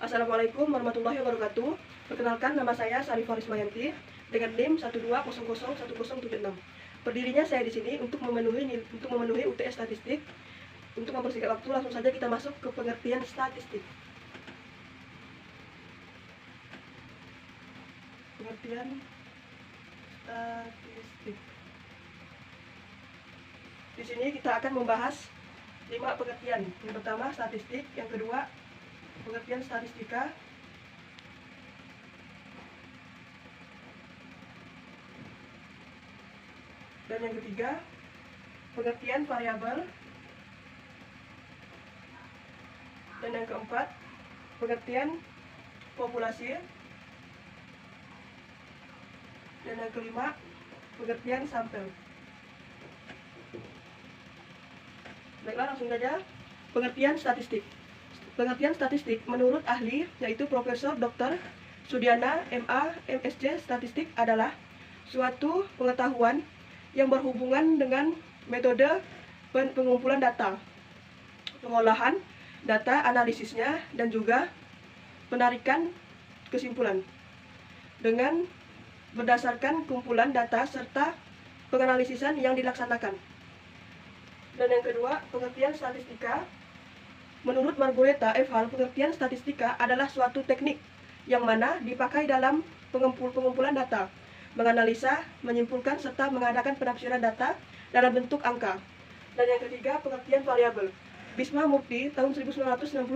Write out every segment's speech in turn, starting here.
Assalamualaikum warahmatullahi wabarakatuh. Perkenalkan, nama saya Sarifah Rismayanti dengan NIM 120011076. Berdirinya saya di sini untuk memenuhi UTS statistik. Untuk mempersingkat waktu, langsung saja kita masuk ke pengertian statistik. Pengertian statistik. Di sini kita akan membahas 5 pengertian. Yang pertama statistik, yang kedua pengertian statistika, dan yang ketiga pengertian variabel, dan yang keempat pengertian populasi, dan yang kelima pengertian sampel. Baiklah, langsung saja pengertian statistik. Pengertian statistik menurut ahli, yaitu Profesor Dr. Sudiana MA MSc Statistik, adalah suatu pengetahuan yang berhubungan dengan metode pengumpulan data, pengolahan data, analisisnya, dan juga penarikan kesimpulan dengan berdasarkan kumpulan data serta penganalisisan yang dilaksanakan. Dan yang kedua, pengertian statistika. Menurut Margoleta F. Hall, pengertian statistika adalah suatu teknik yang mana dipakai dalam pengumpulan data, menganalisa, menyimpulkan, serta mengadakan penafsiran data dalam bentuk angka. Dan yang ketiga, pengertian variabel. Bisma Mukti tahun 1966,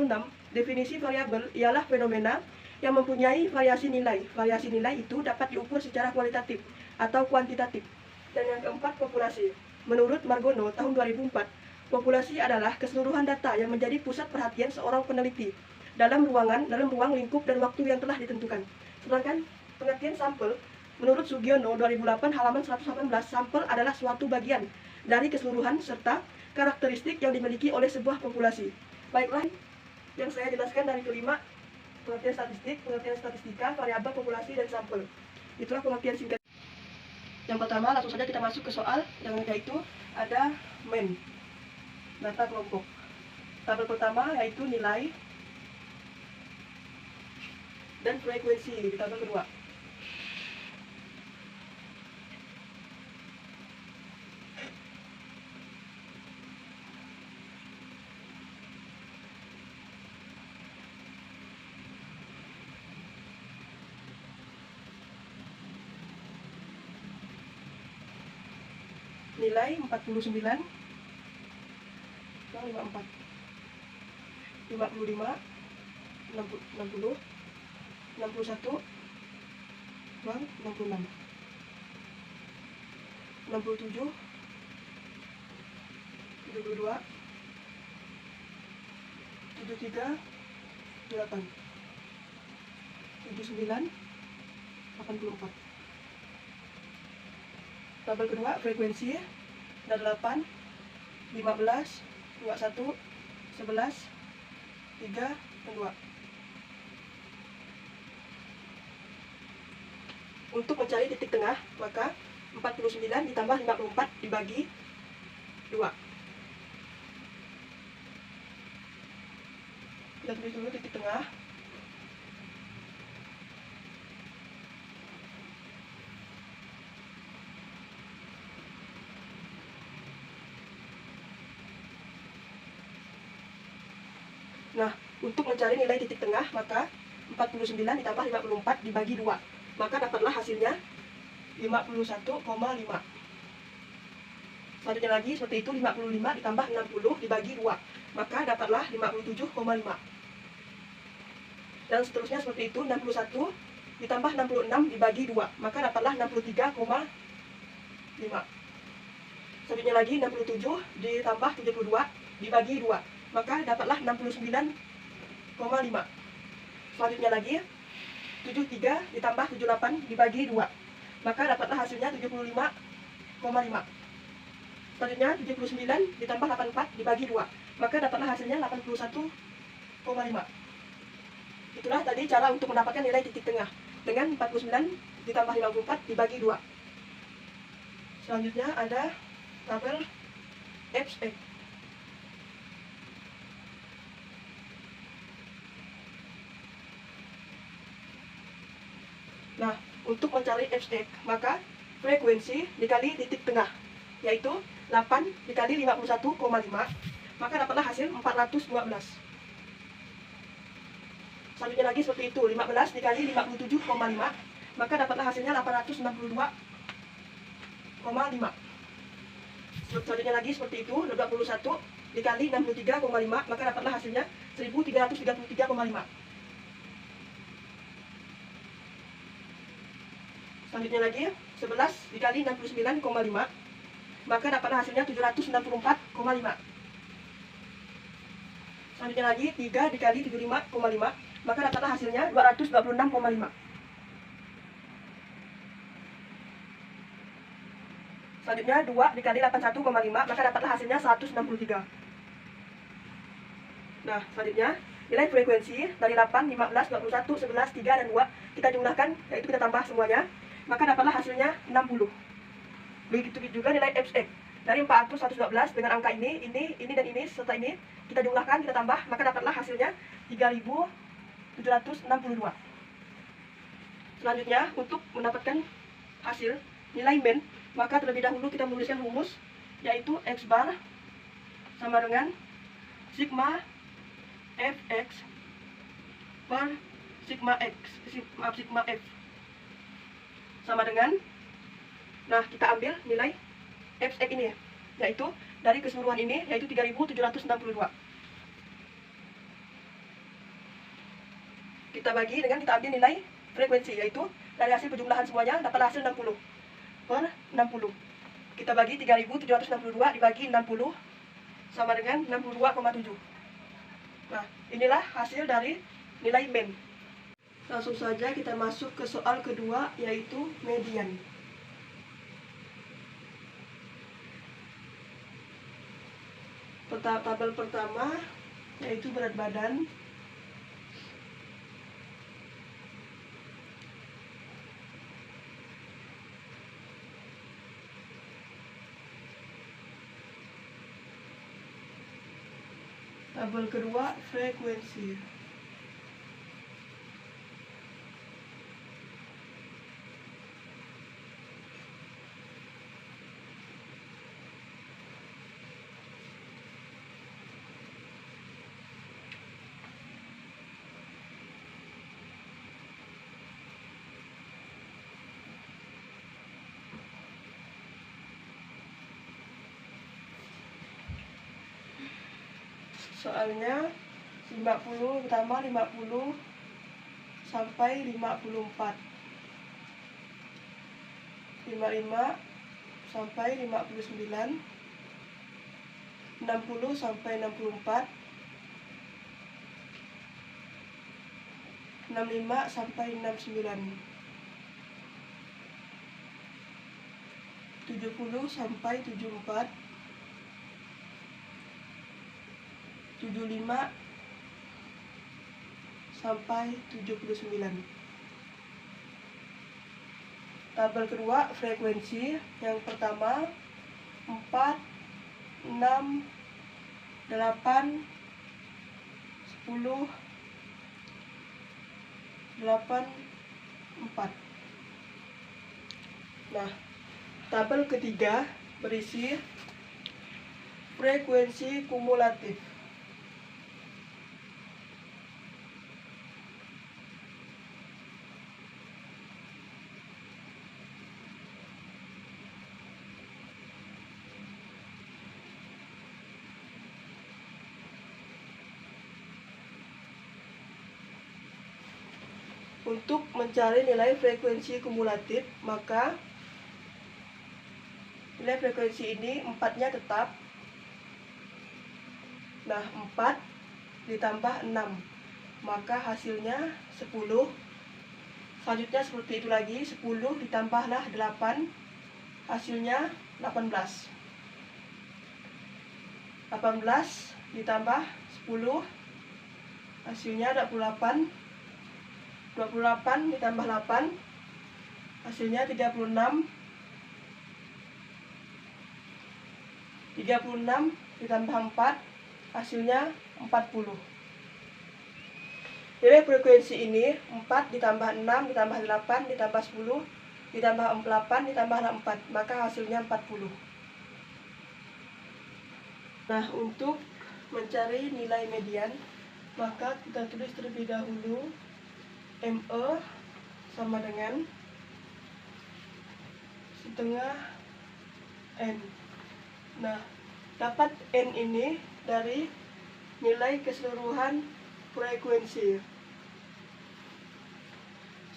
definisi variabel ialah fenomena yang mempunyai variasi nilai. Variasi nilai itu dapat diukur secara kualitatif atau kuantitatif. Dan yang keempat, populasi. Menurut Margono tahun 2004, populasi adalah keseluruhan data yang menjadi pusat perhatian seorang peneliti dalam ruang lingkup dan waktu yang telah ditentukan. Sedangkan pengertian sampel, menurut Sugiono 2008 halaman 118, sampel adalah suatu bagian dari keseluruhan serta karakteristik yang dimiliki oleh sebuah populasi. Baiklah, yang saya jelaskan dari kelima pengertian statistik, pengertian statistika, variabel, populasi, dan sampel. Itulah pengertian singkat. Yang pertama, langsung saja kita masuk ke soal, yang yaitu ada MEN, data kelompok. Tabel pertama yaitu nilai dan frekuensi di tabel kedua. Nilai 49, 54, 55, 60, 61, 66, 67, 72, 73, 8, 79, 84. Tabel kedua, frekuensi ada 8, 15, 21, 11, 3, dan 2. Untuk mencari titik tengah, maka 49 ditambah 54 dibagi 2. Kita tulis dulu titik tengah. Nah, untuk mencari nilai titik tengah, maka 49 ditambah 54 dibagi 2. Maka dapatlah hasilnya 51,5. Selanjutnya lagi, seperti itu, 55 ditambah 60 dibagi 2. Maka dapatlah 57,5. Dan seterusnya seperti itu, 61 ditambah 66 dibagi 2. Maka dapatlah 63,5. Selanjutnya lagi, 67 ditambah 72 dibagi 2. Maka dapatlah 69,5. Selanjutnya lagi 73 ditambah 78 dibagi 2. Maka dapatlah hasilnya 75,5. Selanjutnya 79 ditambah 84 dibagi 2. Maka dapatlah hasilnya 81,5. Itulah tadi cara untuk mendapatkan nilai titik tengah dengan 49 ditambah 54 dibagi 2. Selanjutnya ada tabel XX. Nah, untuk mencari Fx, maka frekuensi dikali titik tengah, yaitu 8 dikali 51,5, maka dapatlah hasil 412. Selanjutnya lagi seperti itu, 15 dikali 57,5, maka dapatlah hasilnya 862,5. Selanjutnya lagi seperti itu, 21 dikali 63,5, maka dapatlah hasilnya 1333,5. Selanjutnya lagi 11 dikali 69,5, maka dapatlah hasilnya 764,5. Selanjutnya lagi 3 dikali 75,5, maka dapatlah hasilnya 226,5. Selanjutnya 2 dikali 81,5, maka dapatlah hasilnya 163. Nah, selanjutnya nilai frekuensi dari 8, 15, 21, 11, 3, dan 2 kita jumlahkan, yaitu kita tambah semuanya, maka dapatlah hasilnya 60. Begitu juga nilai Fx dari 412 dengan angka ini, dan ini, serta ini kita jumlahkan, kita tambah, maka dapatlah hasilnya 3762. Selanjutnya, untuk mendapatkan hasil nilai min, maka terlebih dahulu kita menuliskan rumus, yaitu X bar sama dengan sigma Fx per sigma F sama dengan, nah kita ambil nilai Fx ini, yaitu dari keseluruhan ini, yaitu 3762. Kita bagi dengan kita ambil nilai frekuensi, yaitu dari hasil penjumlahan semuanya dapat hasil 60 per 60. Kita bagi 3762 dibagi 60 sama dengan 62,7. Nah, inilah hasil dari nilai min. Langsung saja kita masuk ke soal kedua, yaitu median. Tabel pertama yaitu berat badan. Tabel kedua frekuensi. Soalnya 50 pertama 50 sampai 54, 55 sampai 59, 60 sampai 64, 65 sampai 69, 70 sampai 74, 75 sampai 79. Tabel kedua frekuensi, yang pertama 4, 6, 8, 10, 8, 4. Nah, tabel ketiga berisi frekuensi kumulatif. Untuk mencari nilai frekuensi kumulatif, maka nilai frekuensi ini 4-nya tetap. Nah, 4 ditambah 6, maka hasilnya 10. Selanjutnya seperti itu lagi, 10 ditambahlah 8, hasilnya 18. 18 ditambah 10, hasilnya 28. 28 ditambah 8, hasilnya 36. 36 ditambah 4, hasilnya 40. Nilai frekuensi ini 4 ditambah 6 ditambah 8 ditambah 10 ditambah 8 ditambah 4, maka hasilnya 40. Nah, untuk mencari nilai median, maka kita tulis terlebih dahulu ME sama dengan setengah N. Nah, dapat N ini dari nilai keseluruhan frekuensi.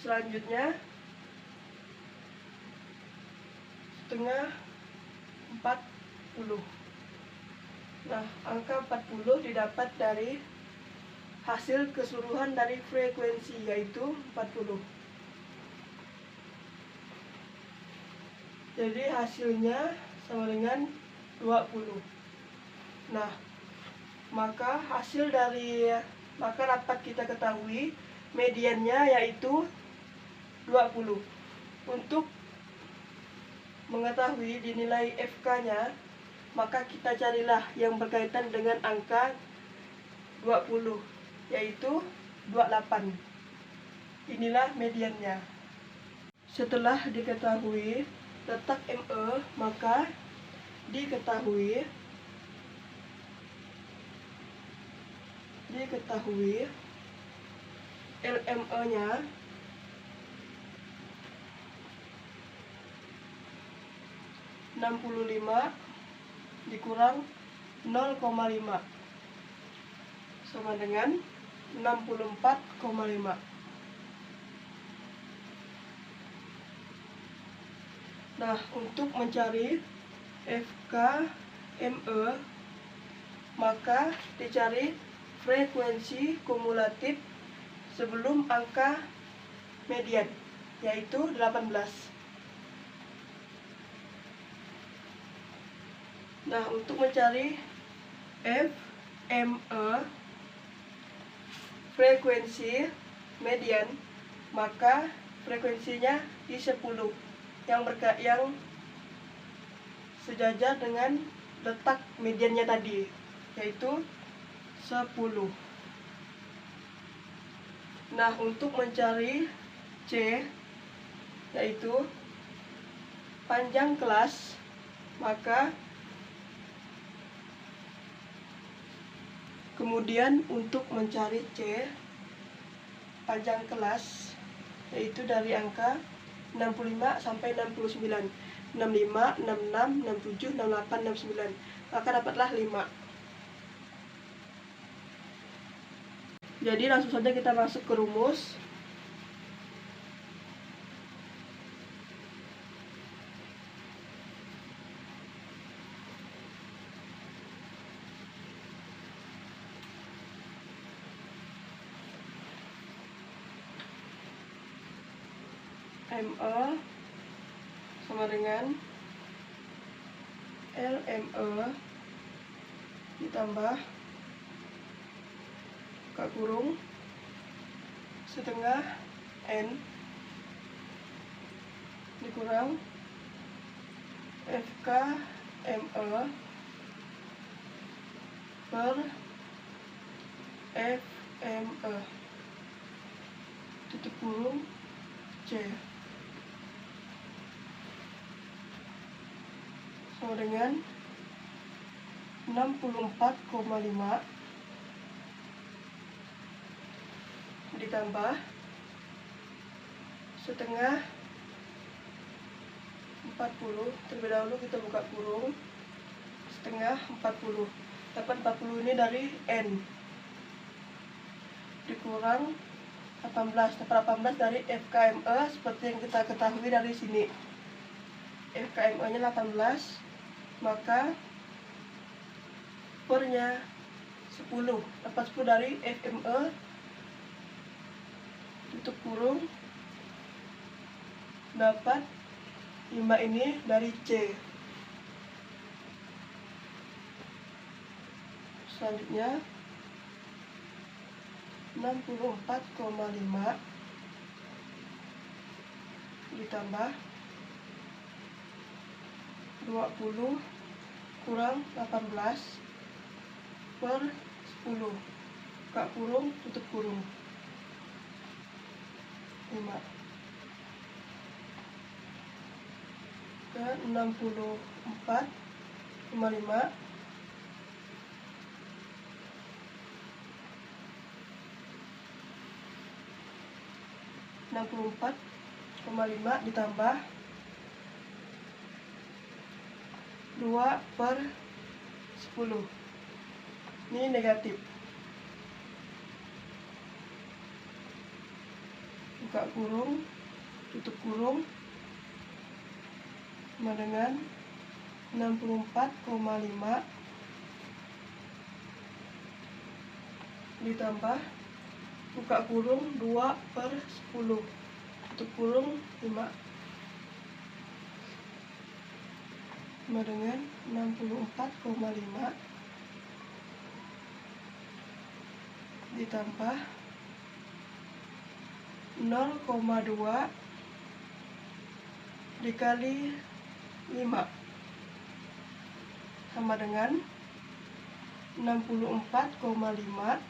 Selanjutnya setengah 40. Nah, angka 40 didapat dari hasil keseluruhan dari frekuensi, yaitu 40. Jadi hasilnya sama dengan 20. Nah, maka dapat kita ketahui mediannya yaitu 20. Untuk mengetahui dinilai FK-nya, maka kita carilah yang berkaitan dengan angka 20, yaitu 28. Inilah mediannya. Setelah diketahui letak ME, maka diketahui LME-nya (65) dikurang 0,5 sama dengan 64,5. Nah, untuk mencari FKME, maka dicari frekuensi kumulatif sebelum angka median, yaitu 18. Nah, untuk mencari FME, frekuensi median, maka frekuensinya di 10 yang sejajar dengan letak mediannya tadi, yaitu 10. Nah, untuk mencari C, yaitu panjang kelas, maka kemudian untuk mencari C panjang kelas, yaitu dari angka 65 sampai 69, 65, 66, 67, 68, 69, maka dapatlah 5. Jadi langsung saja kita masuk ke rumus. ME sama dengan LME ditambah buka kurung setengah N dikurang FKME per FME tutup kurung C sama dengan 64,5 ditambah setengah 40. Terlebih dahulu kita buka kurung setengah 40. Dapat 40 ini dari N dikurang 18. Dapat 18 dari FKME seperti yang kita ketahui dari sini. FKME nya 18, maka pernya 10. Dapat 10 dari FME tutup kurung, dapat 5 ini dari C. Selanjutnya 64,5 ditambah 20 kurang 18 per 10. Buka kurung tutup kurung 5 ke 64,5 ditambah 2/10. Ini negatif. Buka kurung, tutup kurung, sama dengan 64,5 ditambah buka kurung 2/10, tutup kurung 5, sama dengan 64,5 ditambah 0,2 dikali 5 sama dengan 64,5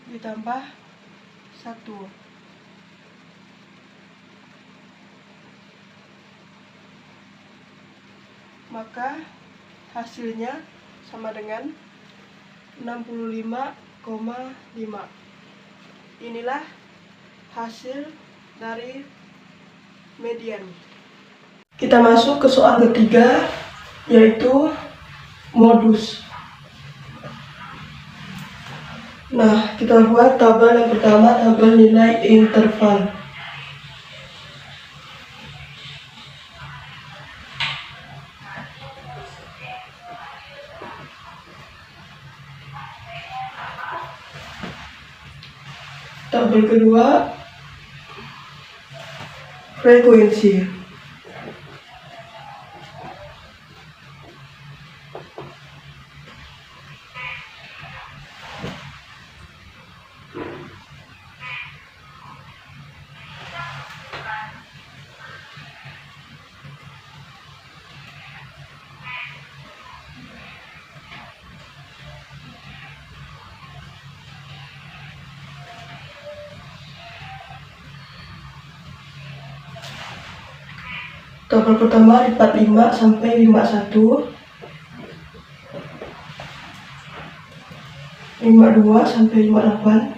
ditambah 1. Maka hasilnya sama dengan 65,5. Inilah hasil dari median. Kita masuk ke soal ketiga, yaitu modus. Nah, kita buat tabel yang pertama, tabel nilai interval. Tabel kedua, frekuensi. Tabel pertama 45 sampai 51, 52 sampai 58,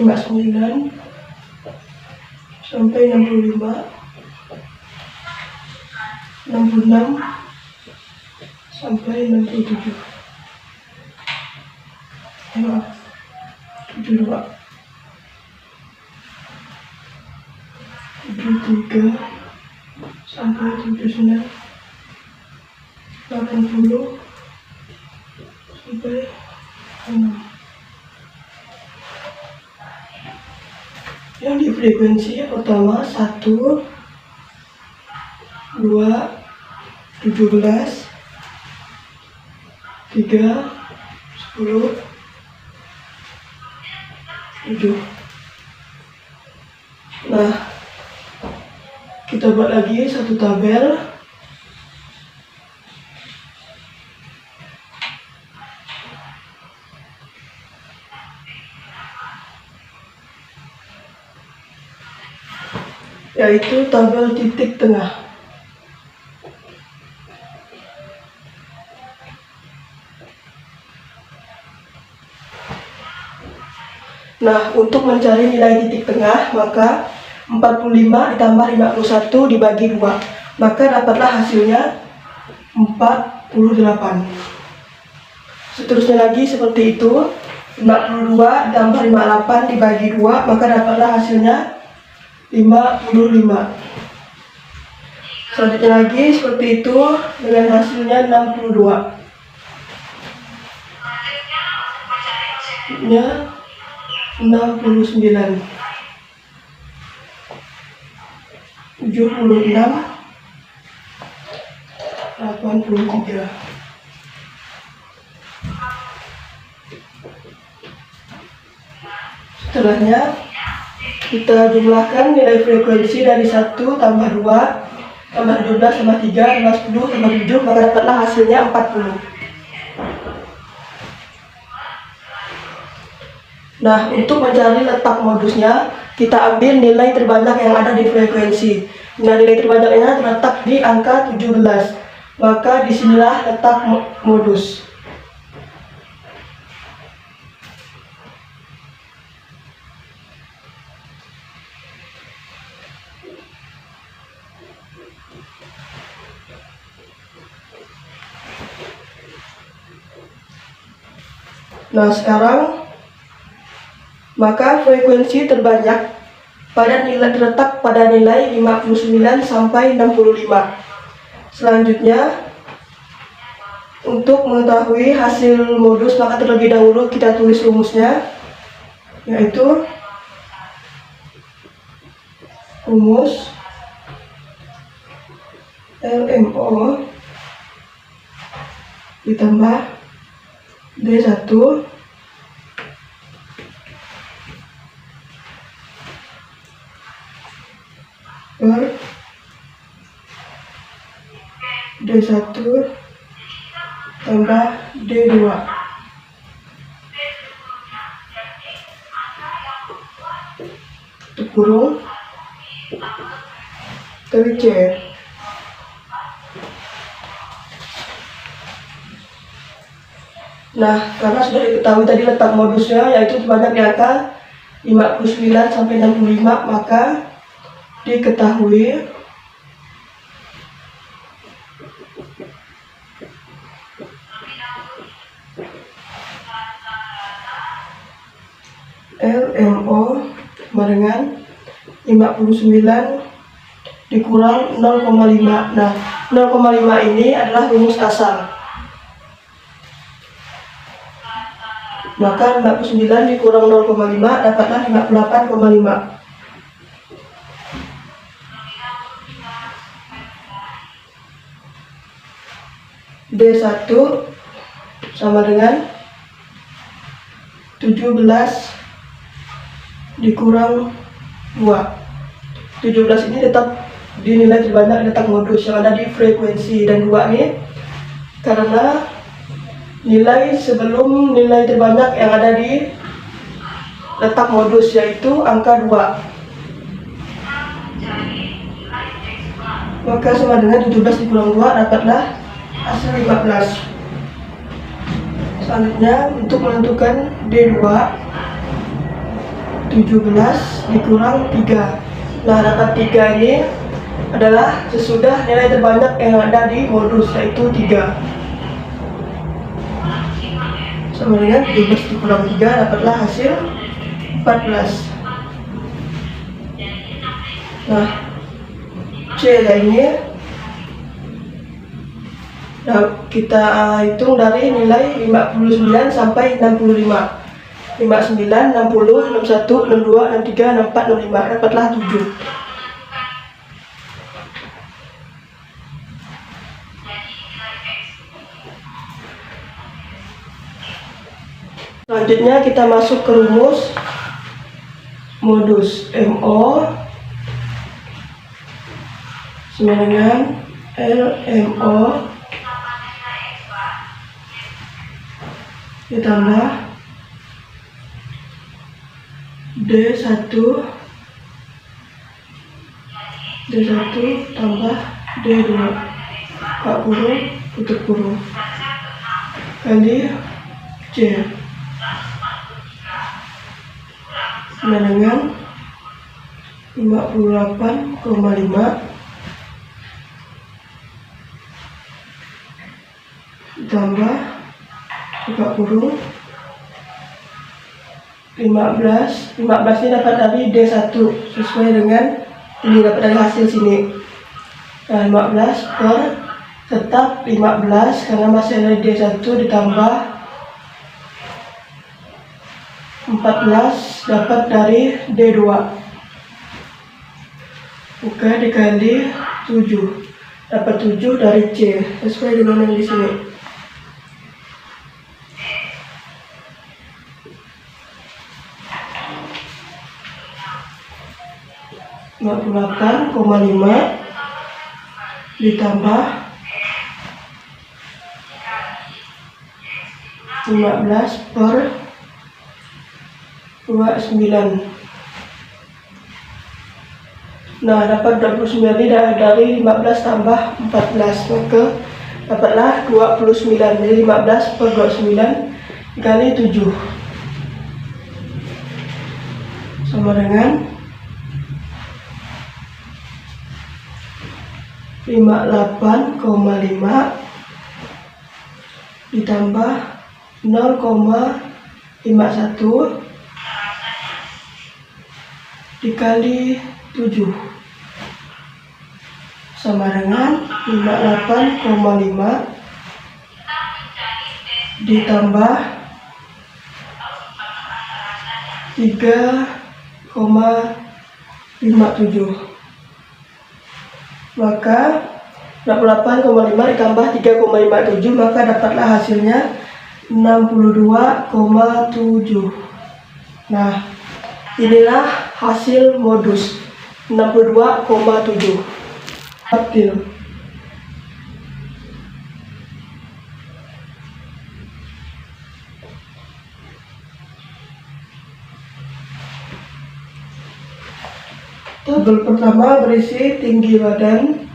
59 sampai 65, 66 sampai 67. 72, 73 sampai 79, 80 sampai 6. Yang di frekuensi pertama 1, 2, 17, 3, 10, 7. Nah, kita buat lagi satu tabel. Yaitu tabel titik tengah. Nah, untuk mencari nilai titik tengah, maka 45 ditambah 51 dibagi 2, maka dapatlah hasilnya 48. Seterusnya lagi seperti itu, 52 ditambah 58 dibagi 2, maka dapatlah hasilnya 55. Selanjutnya lagi seperti itu dengan hasilnya 62. Nya 69, 76, 83. Setelahnya kita jumlahkan nilai frekuensi dari 1 tambah 2 tambah 17 tambah 3 tambah 10 tambah 7, maka dapatlah hasilnya 40. Nah, untuk mencari letak modusnya, kita ambil nilai terbanyak yang ada di frekuensi. Nah, nilai terbanyaknya terletak di angka 17. Maka disinilah letak modus. Nah, sekarang maka frekuensi terbanyak pada nilai terletak pada nilai 59 sampai 65. Selanjutnya, untuk mengetahui hasil modus, maka terlebih dahulu kita tulis rumusnya, yaitu rumus LMO ditambah D1 per D1 tambah D2 kurung kali C. Nah, karena sudah diketahui tadi letak modusnya, yaitu sebanyak di angka 59 sampai 65, maka diketahui LMO sama dengan 59 dikurang 0,5. Nah, 0,5 ini adalah rumus asal. Maka 59 dikurang 0,5 dapatlah 58,5. D1 sama dengan 17 dikurang 2. 17 ini tetap dinilai terbanyak letak modus yang ada di frekuensi, dan 2 ini karena nilai sebelum nilai terbanyak yang ada di letak modus, yaitu angka 2. Maka sama dengan 17 dikurang 2 dapatlah hasil 15. Selanjutnya, untuk menentukan D2, 17 dikurang 3. Nah, dapat 3 ini adalah sesudah nilai terbanyak yang ada di modus, yaitu 3. Sama dengan 17 dikurang 3 dapatlah hasil 14. Nah, C ini kita hitung dari nilai 59 sampai 65. 59, 60, 61, 62, 63, 64, 65 dapatlah 7. Selanjutnya kita masuk ke rumus modus MO sama dengan LMO ditambah D1 tambah D2 buka kurung tutup kurung kali C sama dengan 58,5 ditambah buka kurung 15 ini dapat dari D1 sesuai dengan ini, dapat dari hasil sini. Nah, 15 per tetap 15 karena masih ada D1 ditambah 14 dapat dari D2. Oke, dikali 7 dapat 7 dari C sesuai dengan yang di sini. 58,5 ditambah 15 per 29. Nah, dapat 29 ini dari 15 tambah 14, maka dapatlah 29. Jadi 15 per 29 dikali 7 sama dengan 58,5 ditambah 0,51 dikali 7 sama dengan 58,5 ditambah 3,57. Maka 68,5 ditambah 3,57, maka dapatlah hasilnya 62,7. Nah, inilah hasil modus 62,7. Adil. Tabel pertama berisi tinggi badan,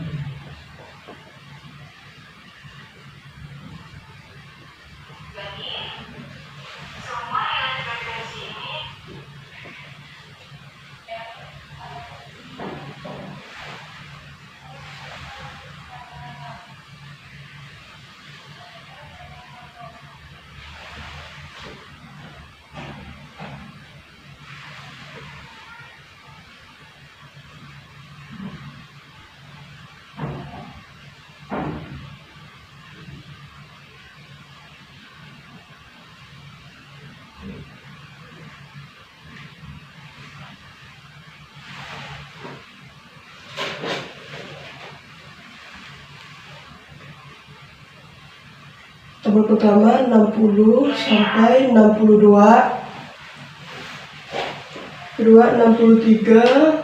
tabel pertama 60 sampai 62, kedua 63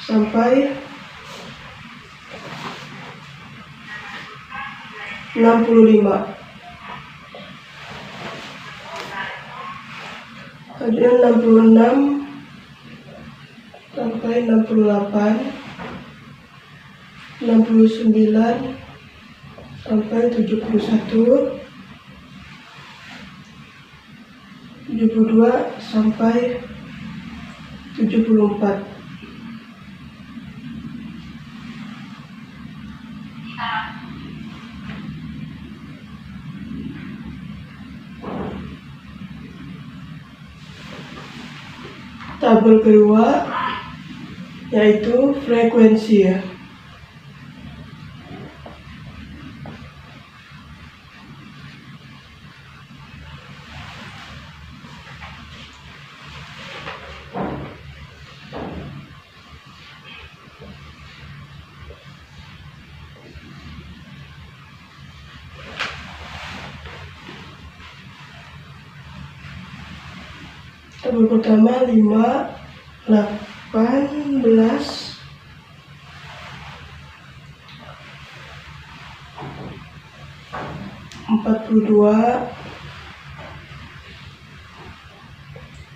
sampai 65, kemudian 66 sampai 68, 69 sampai 71, 72 sampai 74. Tabel kedua yaitu frekuensi ya. Tabel pertama 5, 18, 42,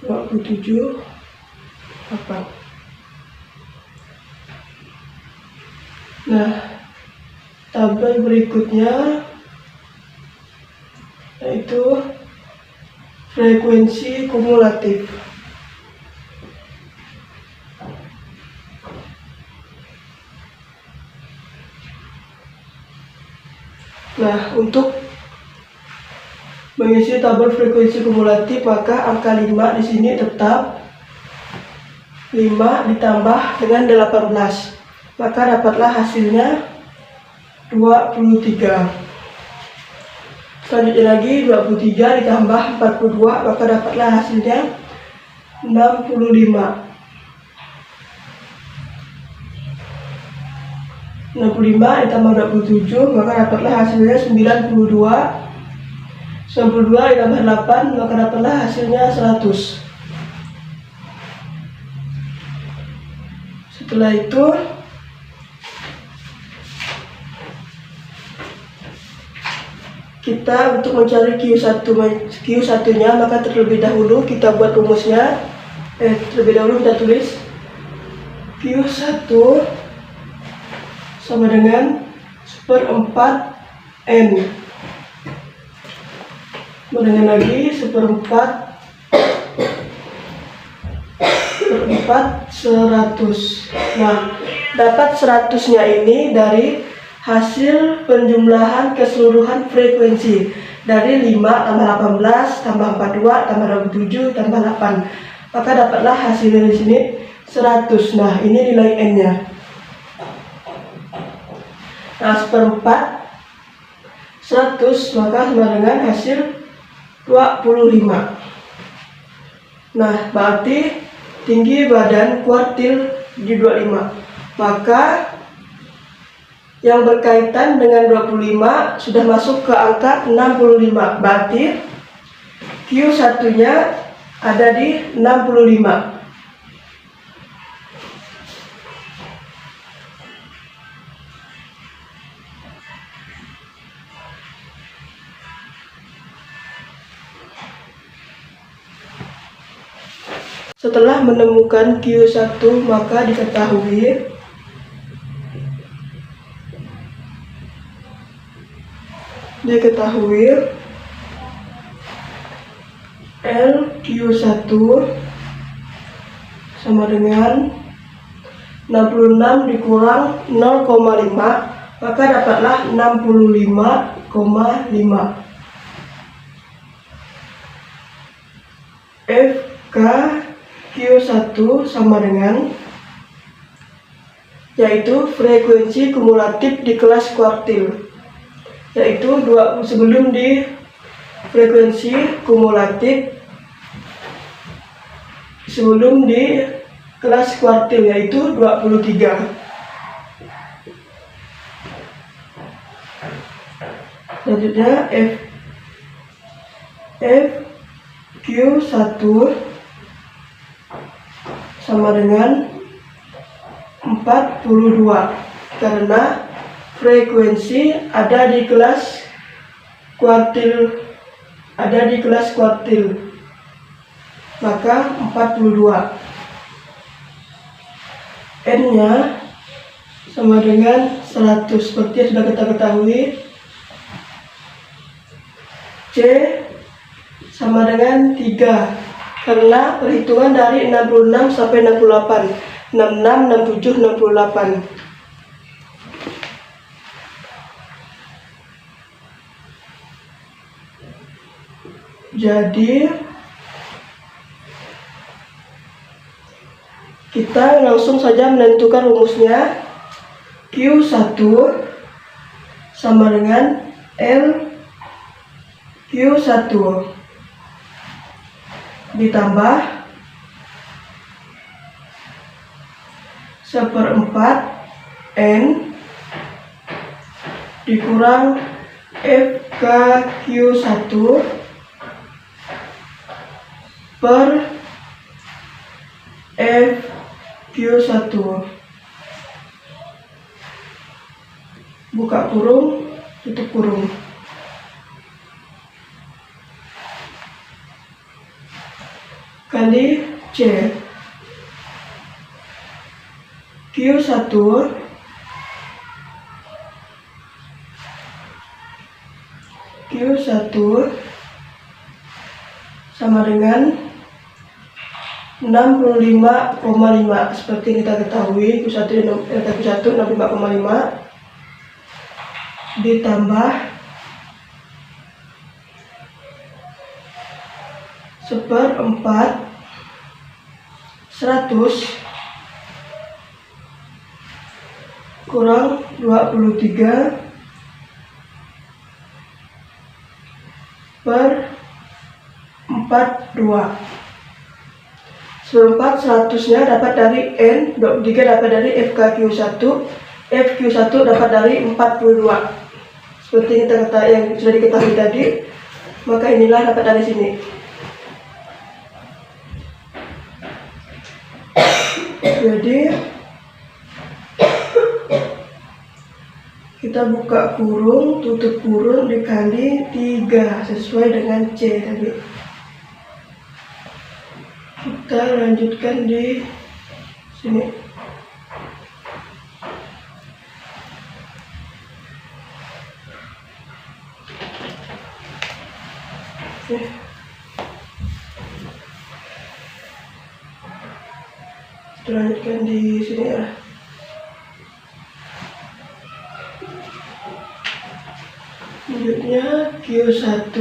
27, 8. Nah, tabel berikutnya yaitu frekuensi kumulatif. Nah, untuk mengisi tabel frekuensi kumulatif, maka angka 5 di sini tetap 5 ditambah dengan 18, maka dapatlah hasilnya 23. Selanjutnya lagi 23 ditambah 42, maka dapatlah hasilnya 65. 65 ditambah 27, maka dapatlah hasilnya 92. 92 ditambah 8, maka dapatlah hasilnya 100. Setelah itu kita untuk mencari Q1-nya, maka terlebih dahulu kita buat rumusnya. Terlebih dahulu kita tulis Q1 sama dengan 1/4 N. Kemudian lagi 1/4 100. Nah, dapat 100-nya ini dari hasil penjumlahan keseluruhan frekuensi dari 5 tambah 18 tambah 42 tambah 27 tambah 8. Maka dapatlah hasilnya di sini 100. Nah, ini nilai N-nya. Nah, 1/4 100 maka sama dengan hasil 25. Nah, berarti tinggi badan kuartil di 25. Maka yang berkaitan dengan 25 sudah masuk ke angka 65. Berarti Q1-nya ada di 65. Setelah menemukan Q1, maka diketahui LQ1 sama dengan 66 dikurang 0,5, maka dapatlah 65,5. FKQ1 sama dengan, yaitu frekuensi kumulatif di kelas kuartil, yaitu sebelum di frekuensi kumulatif sebelum di kelas kuartil, yaitu 23. Selanjutnya FQ1 sama dengan 42 karena frekuensi ada di kelas kuartil, maka 42. N-nya sama dengan 100 seperti yang sudah kita ketahui. C sama dengan 3 karena perhitungan dari 66 sampai 68. 66, 67, 68. Jadi kita langsung saja menentukan rumusnya. Q1 sama dengan LQ1 ditambah 1/4 N dikurang FKQ1 per FQ1, buka kurung, tutup kurung. Kali C. Q1 sama dengan 65,5 seperti kita ketahui. Q1 65,5 ditambah 1/4 100 kurang 23 per 42. 1/4 100-nya dapat dari N, 23 dapat dari FKQ1, FQ1 dapat dari 42. Seperti yang sudah diketahui tadi, maka inilah dapat dari sini. Jadi Kita buka kurung, tutup kurung dikali 3 sesuai dengan C tadi. Kita lanjutkan di sini. Oke. Kita lanjutkan di sini ya. Selanjutnya Q1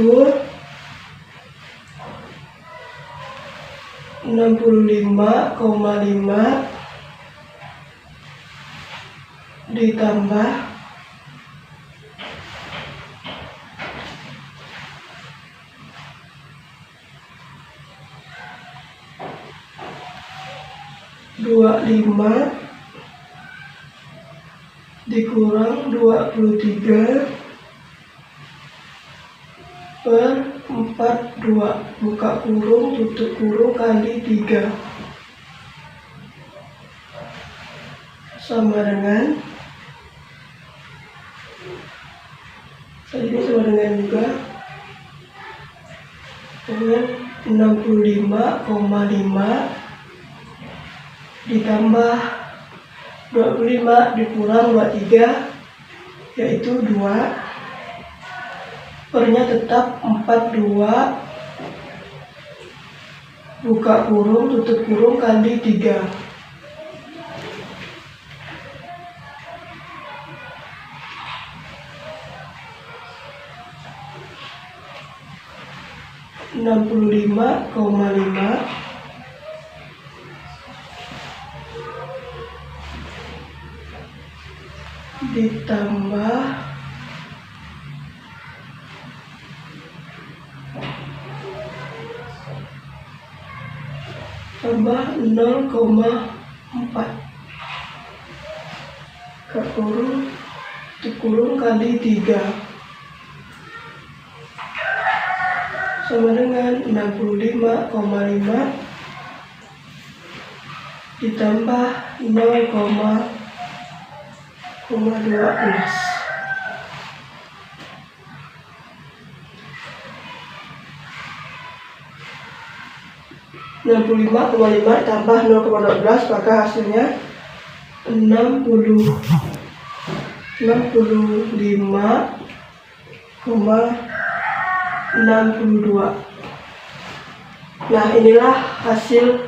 65,5 ditambah 25 dikurang 23 per 42, buka kurung tutup kurung kali 3 sama dengan ini sama dengan juga dengan 65,5 ditambah 25 dikurang 23 yaitu 2, pernya tetap 42, buka kurung tutup kurung kali 3 65,5 ditambah 0,4 ke kurung kali 3 sama dengan 65,5 ditambah 0,12. Nah, 65,5 tambah 0,12 maka hasilnya 65,62. Nah, inilah hasil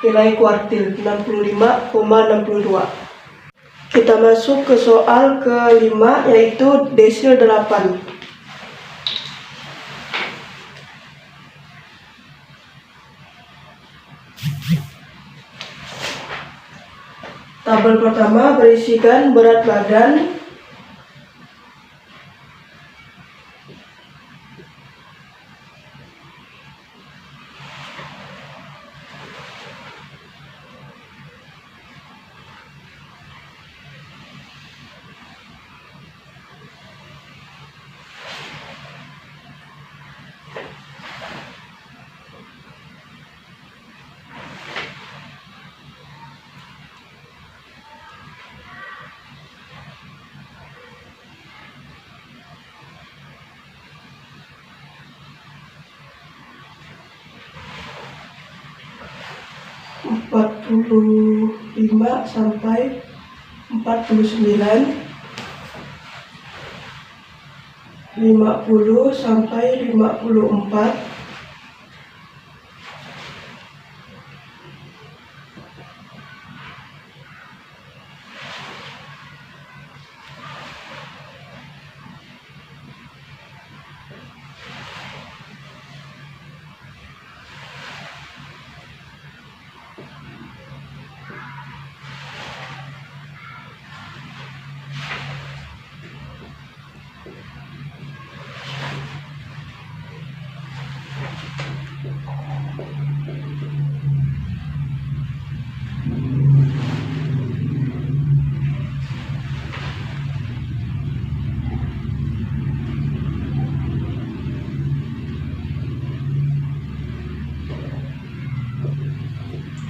nilai kuartil 65,62. Kita masuk ke soal kelima yaitu desil 8. Tabel pertama berisikan berat badan, (45 sampai 49), 50 sampai 54,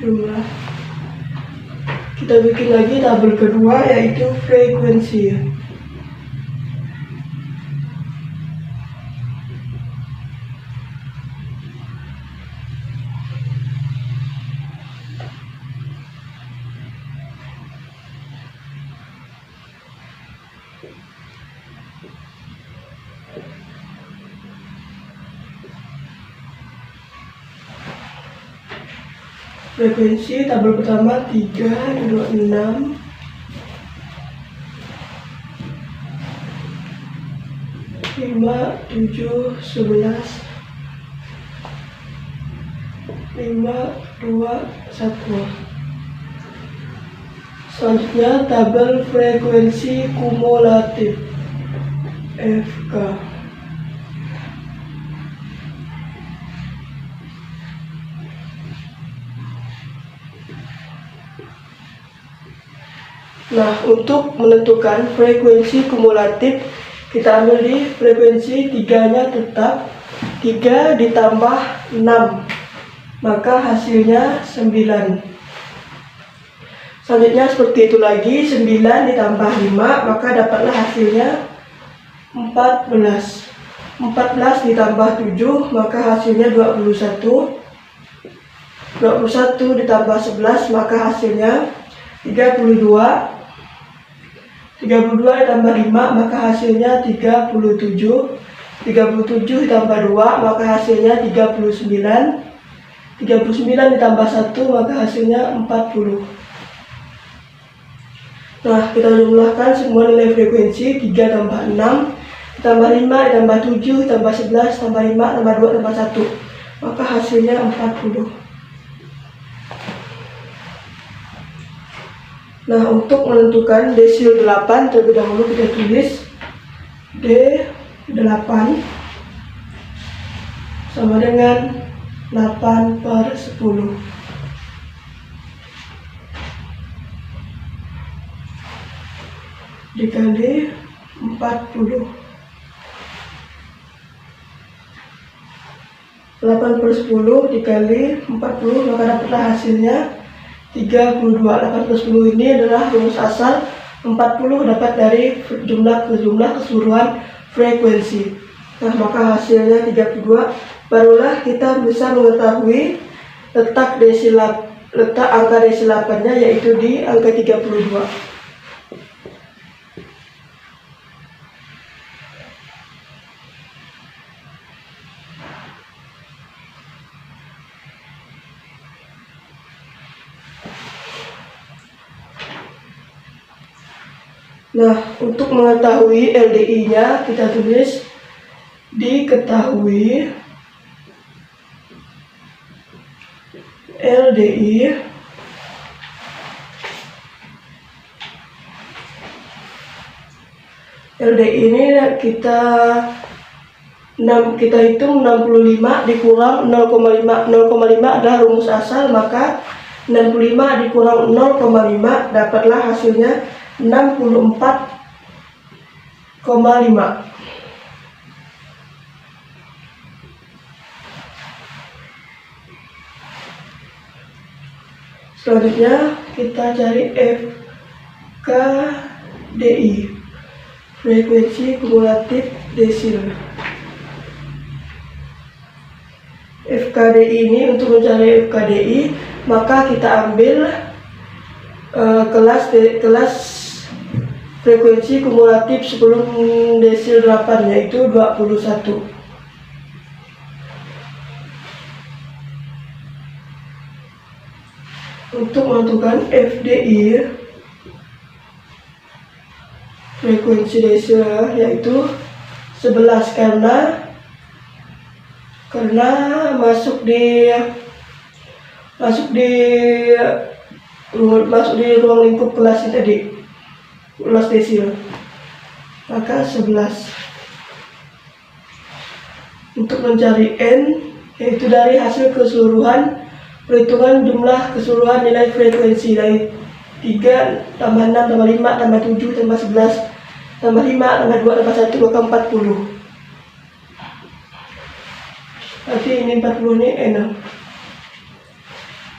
jumlah. Kita bikin lagi tabel kedua yaitu frekuensi. Frekuensi tabel pertama 3, 2, 6, 5, 7, 11, 5, 2, 1. Selanjutnya tabel frekuensi kumulatif FK. Nah, untuk menentukan frekuensi kumulatif, kita ambil di frekuensi 3-nya tetap 3 ditambah 6, maka hasilnya 9. Selanjutnya seperti itu lagi, 9 ditambah 5, maka dapatlah hasilnya 14. 14 ditambah 7, maka hasilnya 21. 21 ditambah 11, maka hasilnya 32. 32 ditambah 5, maka hasilnya 37. 37 ditambah 2, maka hasilnya 39. 39 ditambah 1, maka hasilnya 40. Nah, kita jumlahkan semua nilai frekuensi. 3 tambah 6, tambah 5, tambah 7, tambah 11, tambah 5, tambah 2, tambah 1, maka hasilnya 40. Nah, untuk menentukan desil 8, terlebih dahulu kita tulis D8 sama dengan 8/10. Dikali 40. 8/10 dikali 40, maka dapatlah hasilnya 32. 8/10 ini adalah rumus asal. 40 dapat dari jumlah keseluruhan frekuensi. Nah, maka hasilnya 32. Barulah kita bisa mengetahui letak angka desil 8-nya, yaitu di angka 32. Nah, untuk mengetahui LDI-nya, kita tulis diketahui LDI ini kita hitung 65 dikurang 0,5. 0,5 adalah rumus asal, maka 65 dikurang 0,5 dapatlah hasilnya 64,5. Selanjutnya kita cari FKDI, frekuensi kumulatif desil. FKDI ini, untuk mencari FKDI, maka kita ambil kelas frekuensi kumulatif sebelum desil 8, yaitu 21. Untuk menentukan FDI, frekuensi desil, yaitu 11, karena masuk di ruang lingkup kelas ini tadi, kelas desil, maka 11. Untuk mencari N, yaitu dari hasil keseluruhan perhitungan jumlah keseluruhan nilai frekuensi dari 3 tambah 6 tambah 5 tambah 7 tambah 11 tambah 5 tambah 2 tambah 1, maka 40. Berarti ini 40 ini N.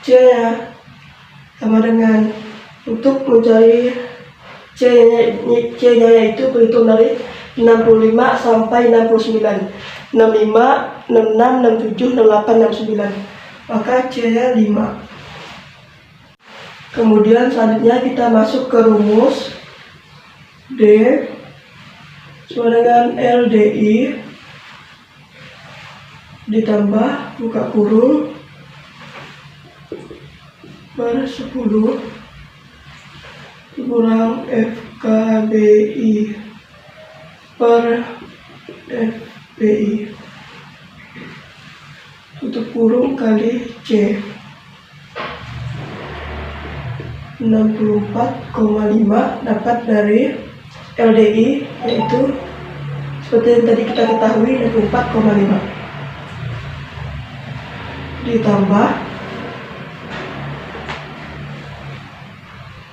C nya sama dengan, untuk mencari C nya yaitu berhitung dari 65 sampai 69. 65, 66, 67, 68, 69. Maka C nya 5. Kemudian selanjutnya kita masuk ke rumus D sama dengan LDI ditambah buka kurung per 10 kurang FKBI per FBI tutup kurung kali C 64,5 dapat dari LDI yaitu seperti yang tadi kita ketahui 64,5 ditambah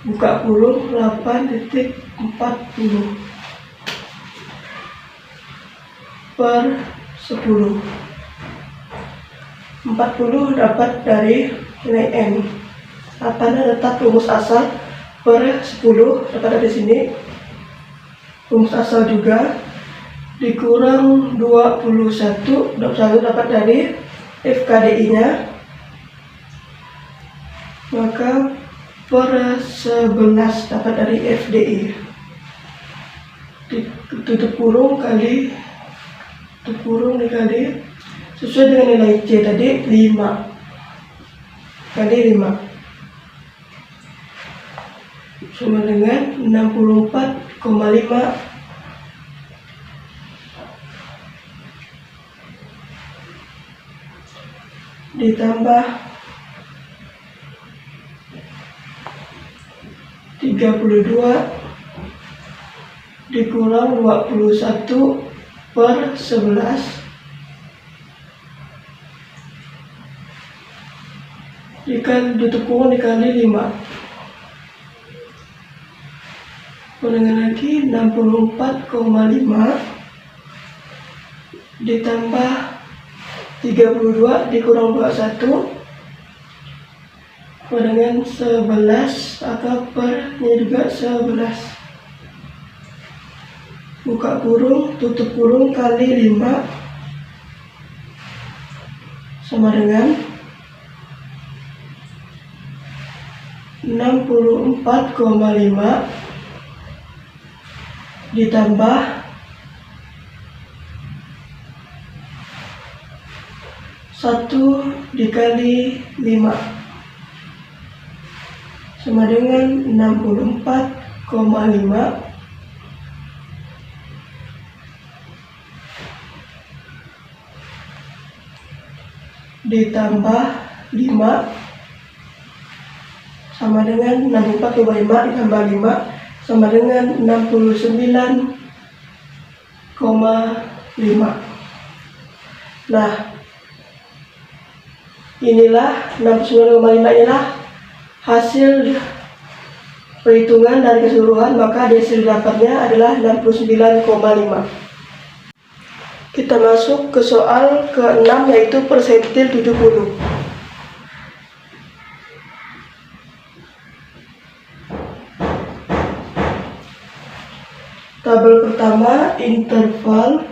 buka kurung 8,40 per 10. 40 dapat dari nilai N. 8 tetap rumus asal per 10 dapat dari sini. Rumus asal juga dikurang 21 dapat dari FKDI-nya. Maka per 11 dapat dari FDI. Tutup kurung kali tutup kurung dikali sesuai dengan nilai C tadi 5 kali 5 sama dengan 64,5 ditambah 32 dikurang 21 per 11 tutup kurung dikali 5 dengan lagi 64,5 ditambah 32 dikurang 21 dengan 11 atau per ini juga 11 buka kurung tutup kurung kali 5 sama dengan 64,5 ditambah 1 dikali 5 sama dengan 64,5 ditambah 5 sama dengan 64,5 ditambah 5 sama dengan 69,5. Nah, inilah 69,5 inilah hasil perhitungan dari keseluruhan, maka hasil dapatnya adalah 69,5. Kita masuk ke soal ke-6 yaitu persentil 70. Tabel pertama interval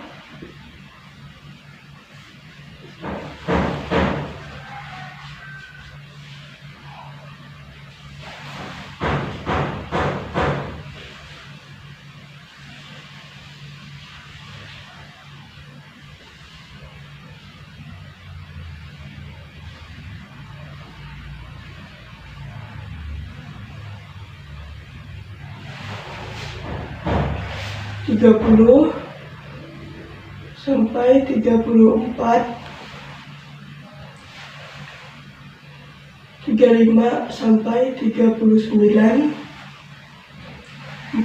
(30 sampai 34), 35 sampai 39,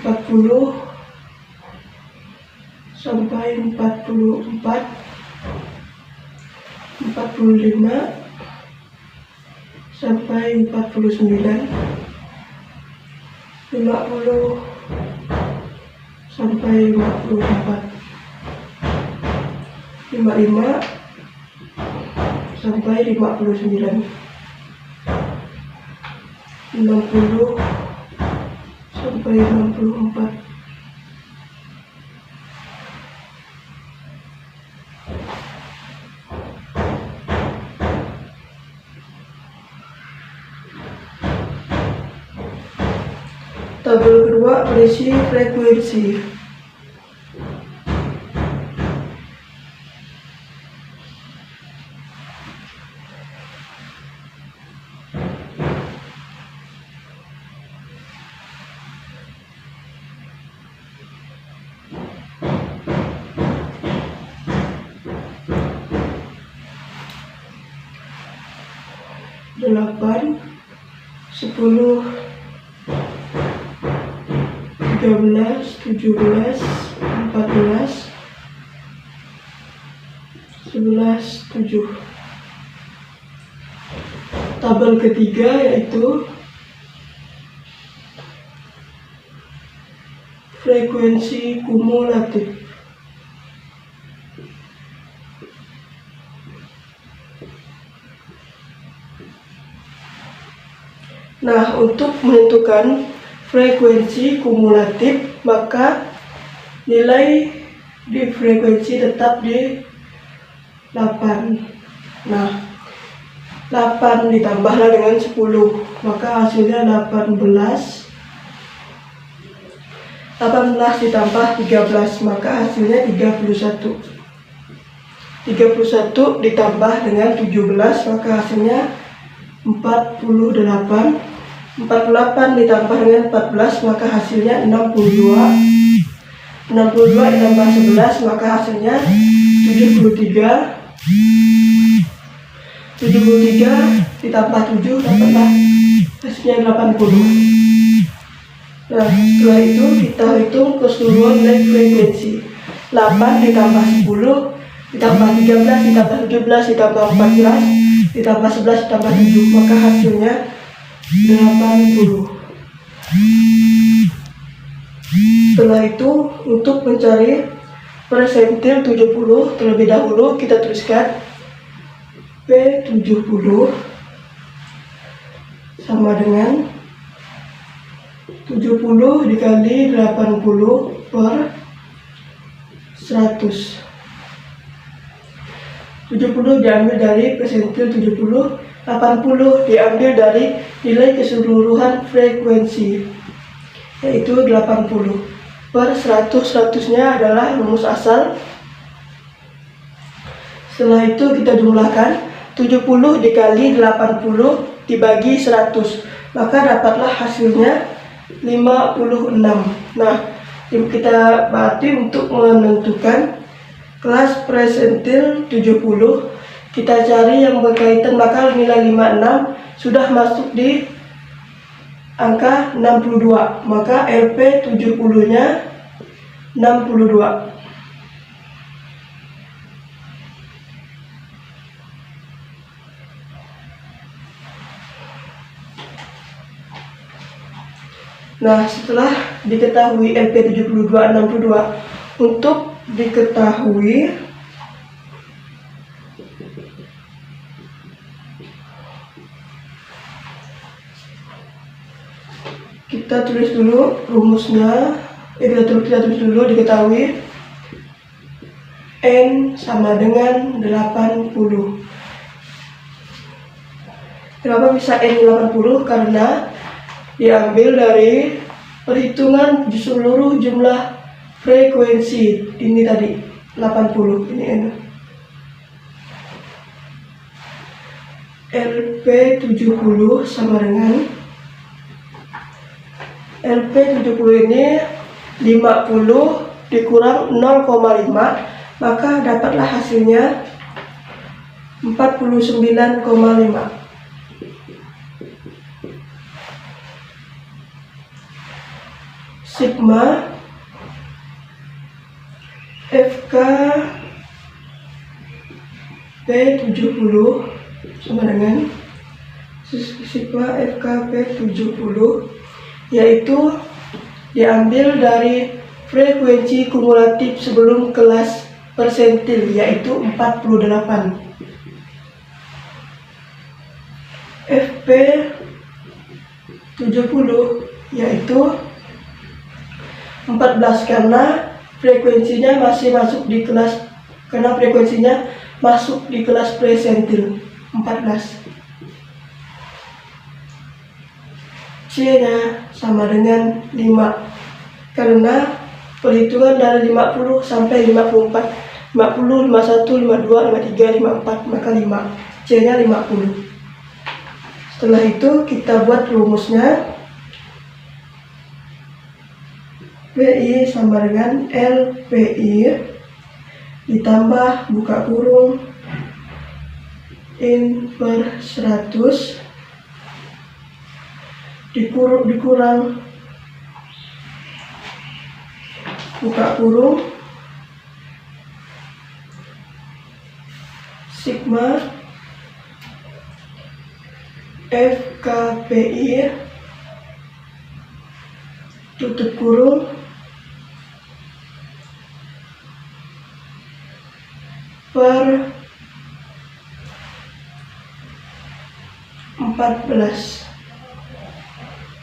40 sampai 44, 45 sampai 49, 50 sampai 54, 55 sampai 59, 60 sampai 64. Tabel kedua berisi frekuensi. 8, 10, 13, 17, 14, 11, 7. Tabel ketiga yaitu frekuensi kumulatif. Nah, untuk menentukan frekuensi kumulatif, maka nilai di frekuensi tetap di 8. Nah, 8 ditambahlah dengan 10, maka hasilnya 18. 18 ditambah 13, maka hasilnya 31. 31 ditambah dengan 17, maka hasilnya 48. 48 ditambah dengan 14, maka hasilnya 62. 62 ditambah 11, maka hasilnya 73. 73 ditambah 7 dapatlah hasilnya 80. Nah, setelah itu kita hitung keseluruhan nilai frekuensi. 8 ditambah 10 ditambah 13 ditambah 17 ditambah 14 ditambah 11 ditambah 7, maka hasilnya 80. Setelah itu, untuk mencari persentil 70 terlebih dahulu, kita tuliskan P70 sama dengan 70 dikali 80 per 100. 70 diambil dari persentil 70, 80 diambil dari nilai keseluruhan frekuensi, yaitu 80 per 100. 100-nya adalah rumus asal. Setelah itu kita jumlahkan 70 dikali 80 dibagi 100, maka dapatlah hasilnya 56. Nah, kita berarti untuk menentukan kelas persentil 70, kita cari yang berkaitan, maka nilai 56 sudah masuk di angka 62, maka LP 70-nya 62. Nah, setelah diketahui LP 72, 62, untuk diketahui kita tulis dulu rumusnya. Kita tulis dulu, diketahui N sama dengan 80. Kenapa bisa N 80? Karena diambil dari perhitungan seluruh jumlah frekuensi ini tadi 80. Ini N. LP 70 sama dengan LP 70 ini 50 dikurang 0,5, maka dapatlah hasilnya 49,5. Sigma FK P70 sama dengan sigma FK P70, yaitu diambil dari frekuensi kumulatif sebelum kelas persentil, yaitu 48. FP 70 yaitu 14, karena frekuensinya masih masuk di kelas, karena frekuensinya masuk di kelas persentil 14. C-nya sama dengan 5, karena perhitungan dari 50 sampai 54, 50, 51, 52, 53, 54, maka 5. C-nya 50. Setelah itu kita buat rumusnya. PI sama dengan LPI ditambah buka kurung N per 100 dikurang buka kurung sigma FKPI tutup kurung per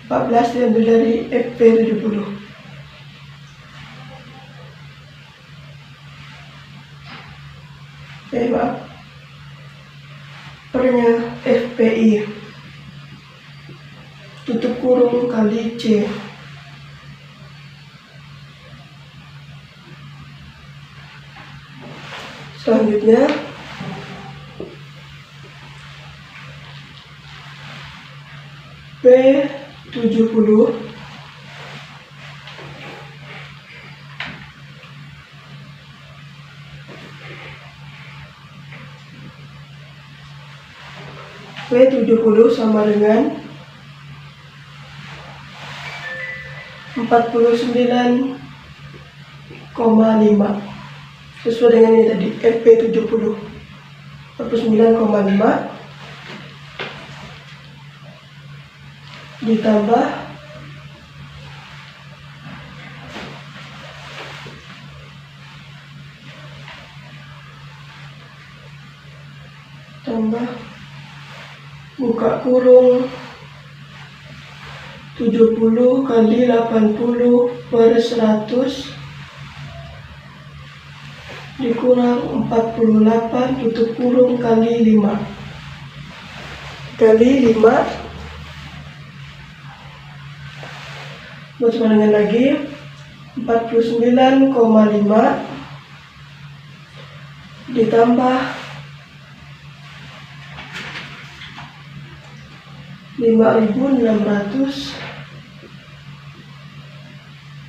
14 diambil dari FP70. Maaf, pernya FPI tutup kurung kali C. Selanjutnya P70 sama dengan 49,5 sesuai dengan ini tadi FP70 49,5 ditambah buka kurung 70 kali 80 per 100 dikurang 48 tutup kurung kali 5 buat sama dengan lagi 49,5 ditambah 5.600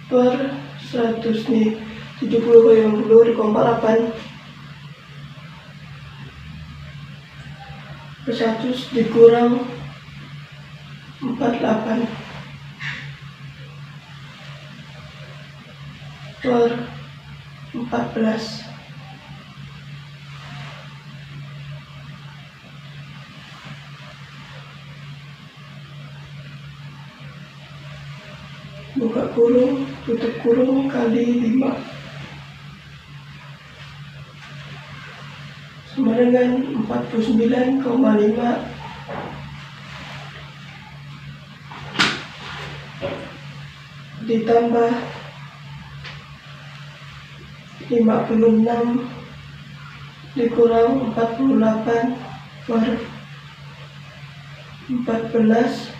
per 100 nih 70 kali 60 dikumpul 8 per 100 dikurang 48 per 14 buka kurung tutup kurung kali 5 sama dengan 49,5 ditambah 56 dikurang 48 per 14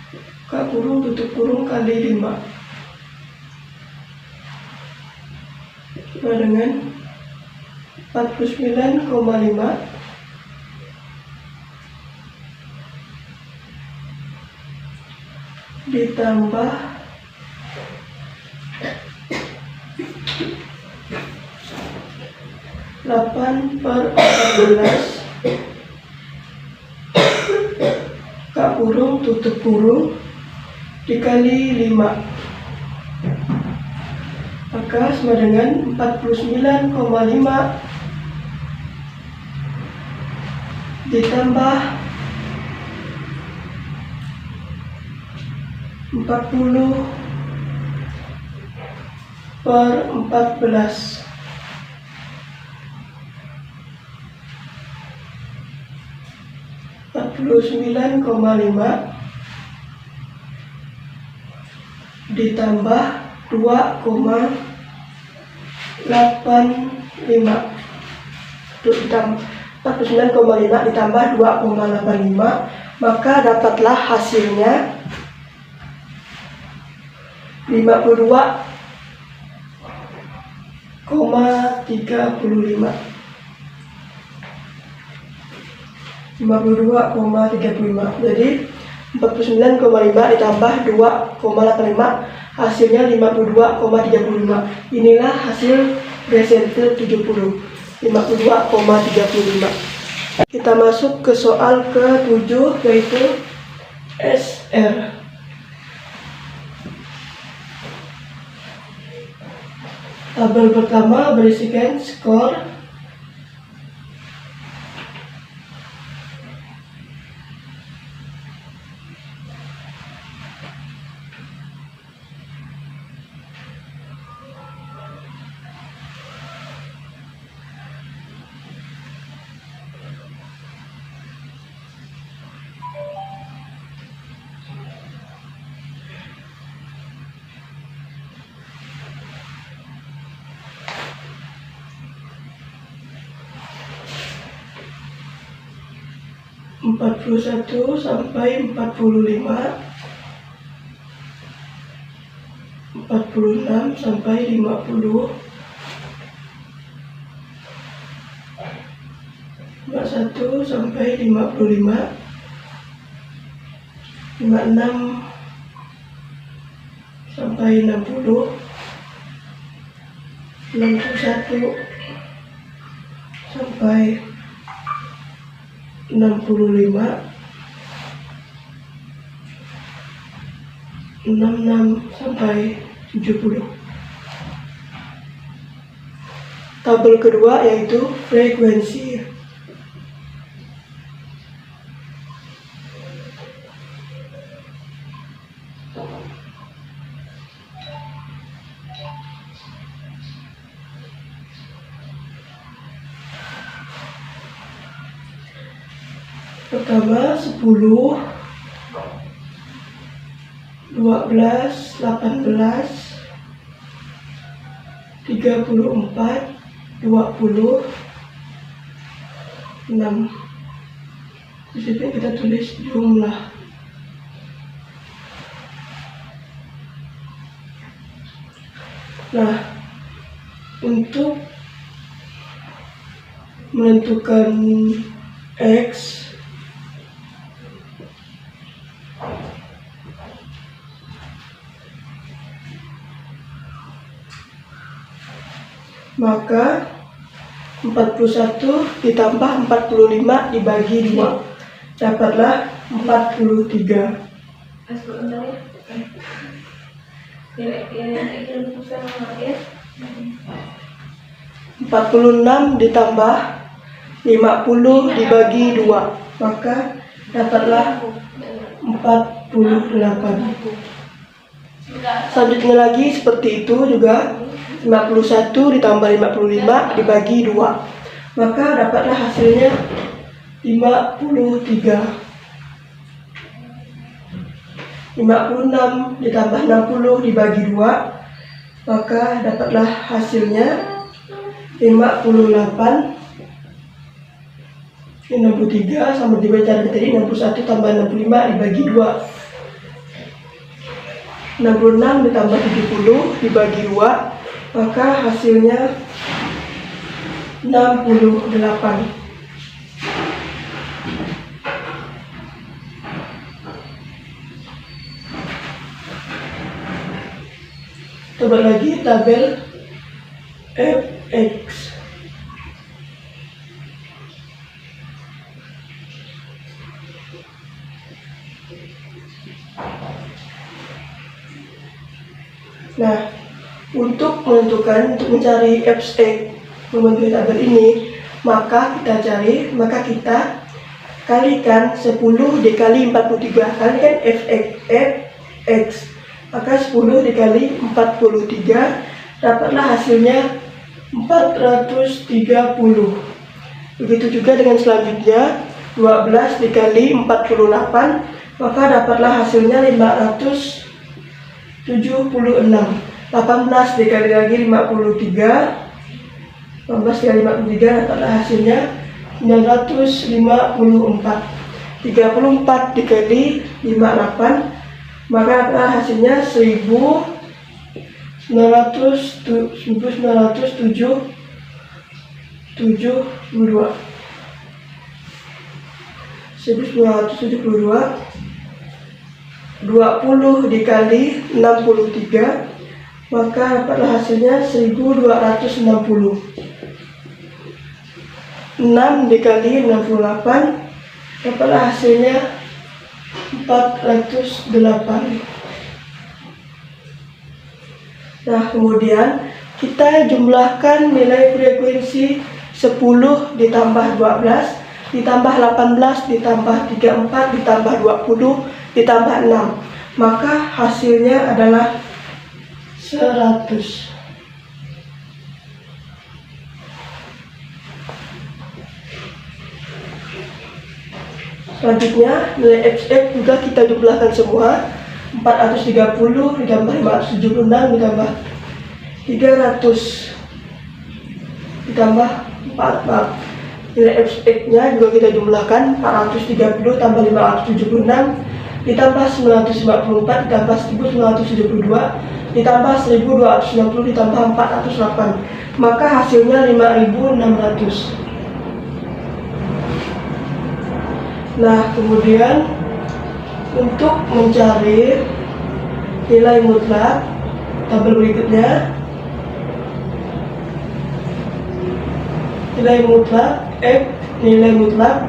buka kurung tutup kurung kali 5 sama dengan 49,5 ditambah 8 per 14 buka kurung tutup kurung dikali 5 maka sama dengan 49,5 ditambah 40 per 14 49,5 ditambah 2,85 49,5 ditambah 2,85 maka dapatlah hasilnya 52,35 jadi 49,5 ditambah 2,85 hasilnya 52,35. Inilah hasil presenter 70 52,35. Kita masuk ke soal ke-7 yaitu SR. Tabel pertama berisikan skor (41 sampai 45), 46 sampai 50, 51 sampai 55, 56 sampai 60, 61 sampai 65, 66 sampai 70. Tabel kedua yaitu frekuensi. Pertama 10, 12, 18, 34, 20, 6. Di sini kita tulis jumlah. Nah, untuk menentukan X, maka 41 ditambah 45 dibagi 2 dapatlah 43. 46 ditambah 50 dibagi 2 maka dapatlah 48. Selanjutnya lagi seperti itu juga, 51 ditambah 55 dibagi 2 maka dapatlah hasilnya 53. 56 ditambah 60 dibagi 2 maka dapatlah hasilnya 58. 63 sama dibaca tadi, 61 tambah 65 dibagi 2. 66 ditambah 70 dibagi 2 maka hasilnya 68. Coba lagi tabel fx. Nah, untuk mencari fx membentuk tabel ini, maka kita kalikan 10 dikali 43, kalikan fx, maka 10 dikali 43 dapatlah hasilnya 430. Begitu juga dengan selanjutnya 12 dikali 48 maka dapatlah hasilnya 576. 18 dikali lagi 53, 18 dikali 53 dapatlah hasilnya 954. 34 dikali 58 maka dapatlah hasilnya 1972. 1972. 20 dikali 63 maka dapatlah hasilnya 1260. 6 dikali 68 dapatlah hasilnya 408. Nah, kemudian kita jumlahkan nilai frekuensi 10 ditambah 12 ditambah 18 ditambah 34 ditambah 20 ditambah 6, maka hasilnya adalah 100. Selanjutnya nilai FX juga kita jumlahkan semua. 430 ditambah 576 ditambah 300 ditambah 4. Nilai FX nya juga kita jumlahkan. 430 tambah 576 ditambah 954 ditambah 1972 ditambah 1260 ditambah 408, maka hasilnya 5600. Nah, kemudian untuk mencari nilai mutlak, tabel berikutnya nilai mutlak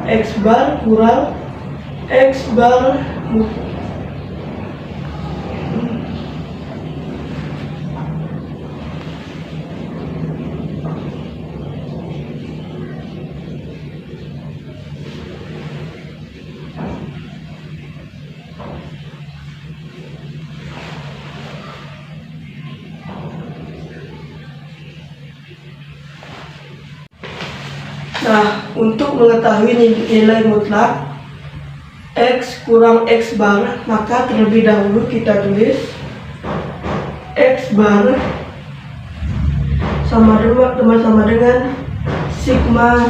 X bar kurang X bar Nah, untuk mengetahui nilai mutlak X kurang X bar, maka terlebih dahulu kita tulis X bar sama dengan sigma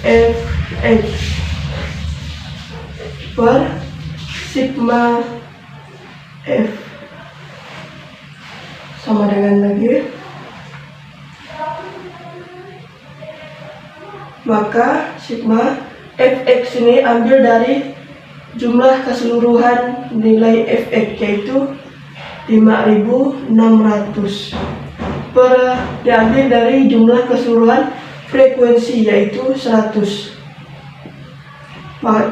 Fx per sigma F, sama dengan lagi, maka sigma Fx ini ambil dari jumlah keseluruhan nilai Fx, yaitu 5600 diambil dari jumlah keseluruhan frekuensi, yaitu 100.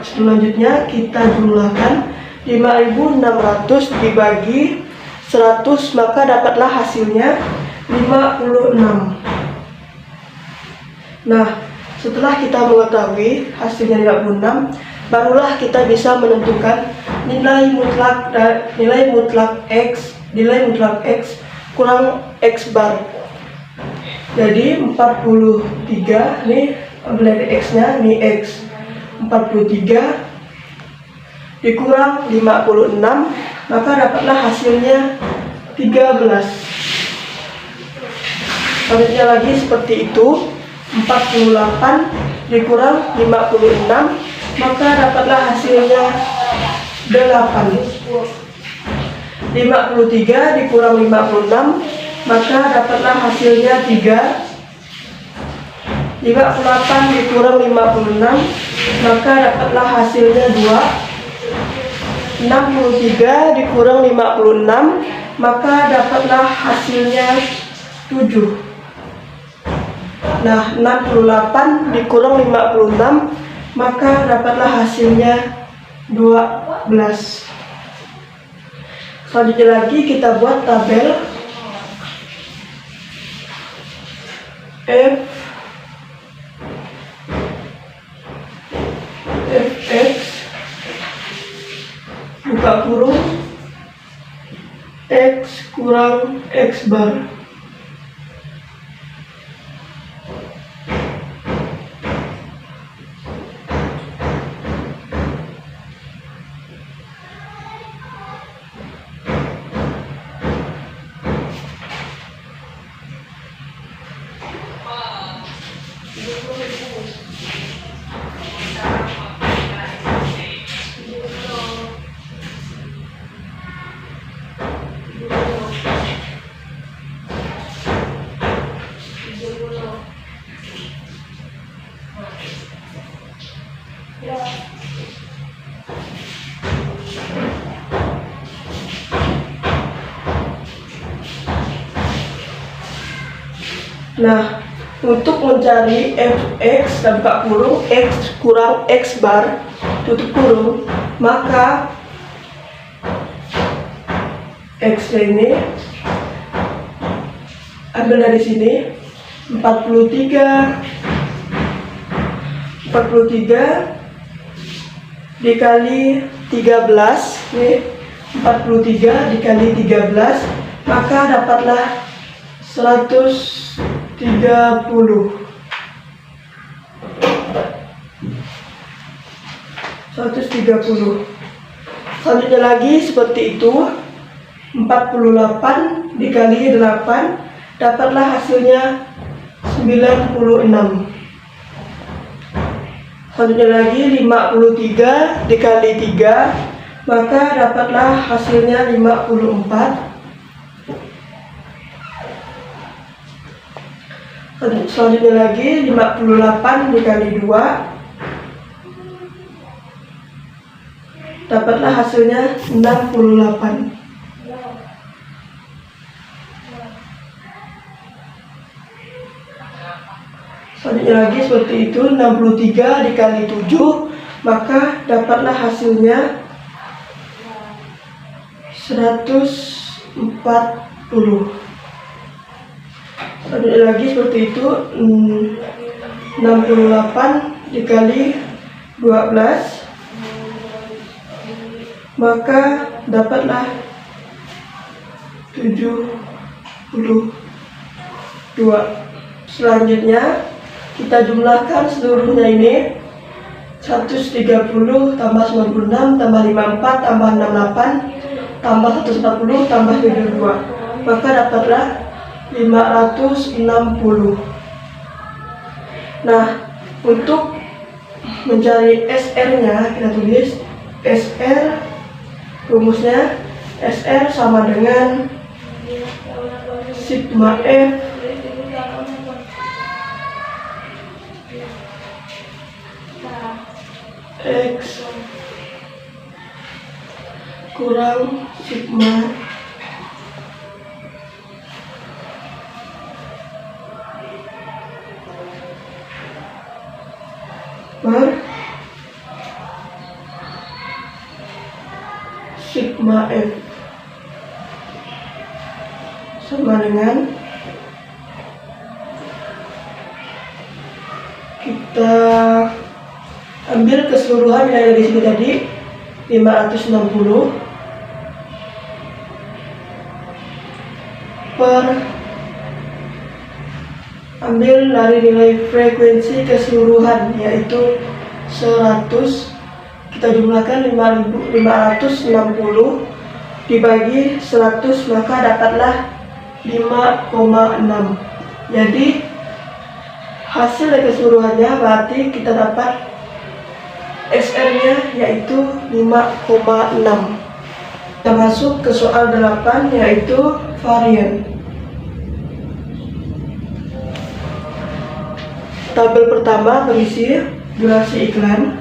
Selanjutnya kita jumlahkan 5600 dibagi 100, maka dapatlah hasilnya 56. Nah, setelah kita mengetahui hasilnya 56, barulah kita bisa menentukan nilai mutlak X kurang X bar. Jadi 43 nih, ambil dari X nya, nih X 43 dikurang 56, maka dapatlah hasilnya 13. Selanjutnya lagi seperti itu, 48 dikurang 56, maka dapatlah hasilnya 8. 53 dikurang 56, maka dapatlah hasilnya 3. 58 dikurang 56, maka dapatlah hasilnya 2. 63 dikurang 56, maka dapatlah hasilnya 7. Nah, 68 dikurang 56, maka dapatlah hasilnya 12. Selanjutnya lagi kita buat tabel Fx buka kurung X kurang X bar. Nah, untuk mencari Fx dan buka kurung X kurang X bar tutup kurung, maka X ini ambil dari sini 43 dikali 13 nih, 43 dikali 13, maka dapatlah 130. Selanjutnya lagi seperti itu, 48 dikali 8, dapatlah hasilnya 96. Selanjutnya lagi 53 dikali 3, maka dapatlah hasilnya 54. Selanjutnya lagi 58 dikali 2, dapatlah hasilnya 68. Selanjutnya lagi seperti itu, 63 dikali 7, maka dapatlah hasilnya 140. Selanjutnya lagi seperti itu, 68 dikali 12, maka dapatlah 72. Selanjutnya kita jumlahkan seluruhnya ini, 130 tambah 96 tambah 54 tambah 68 tambah 140 tambah 72, maka dapatlah 560. Nah, untuk mencari SR-nya, kita tulis SR, rumusnya SR sama dengan sigma F X kurang sigma per sigma F sama dengan, kita ambil keseluruhan yang di sini tadi 560 per, ambil dari nilai frekuensi keseluruhan yaitu 100, kita jumlahkan 560 dibagi 100, maka dapatlah 5,6. Jadi hasil dari keseluruhannya berarti kita dapat SR-nya yaitu 5,6. Kita masuk ke soal 8 yaitu varian. Tabel pertama berisi durasi iklan.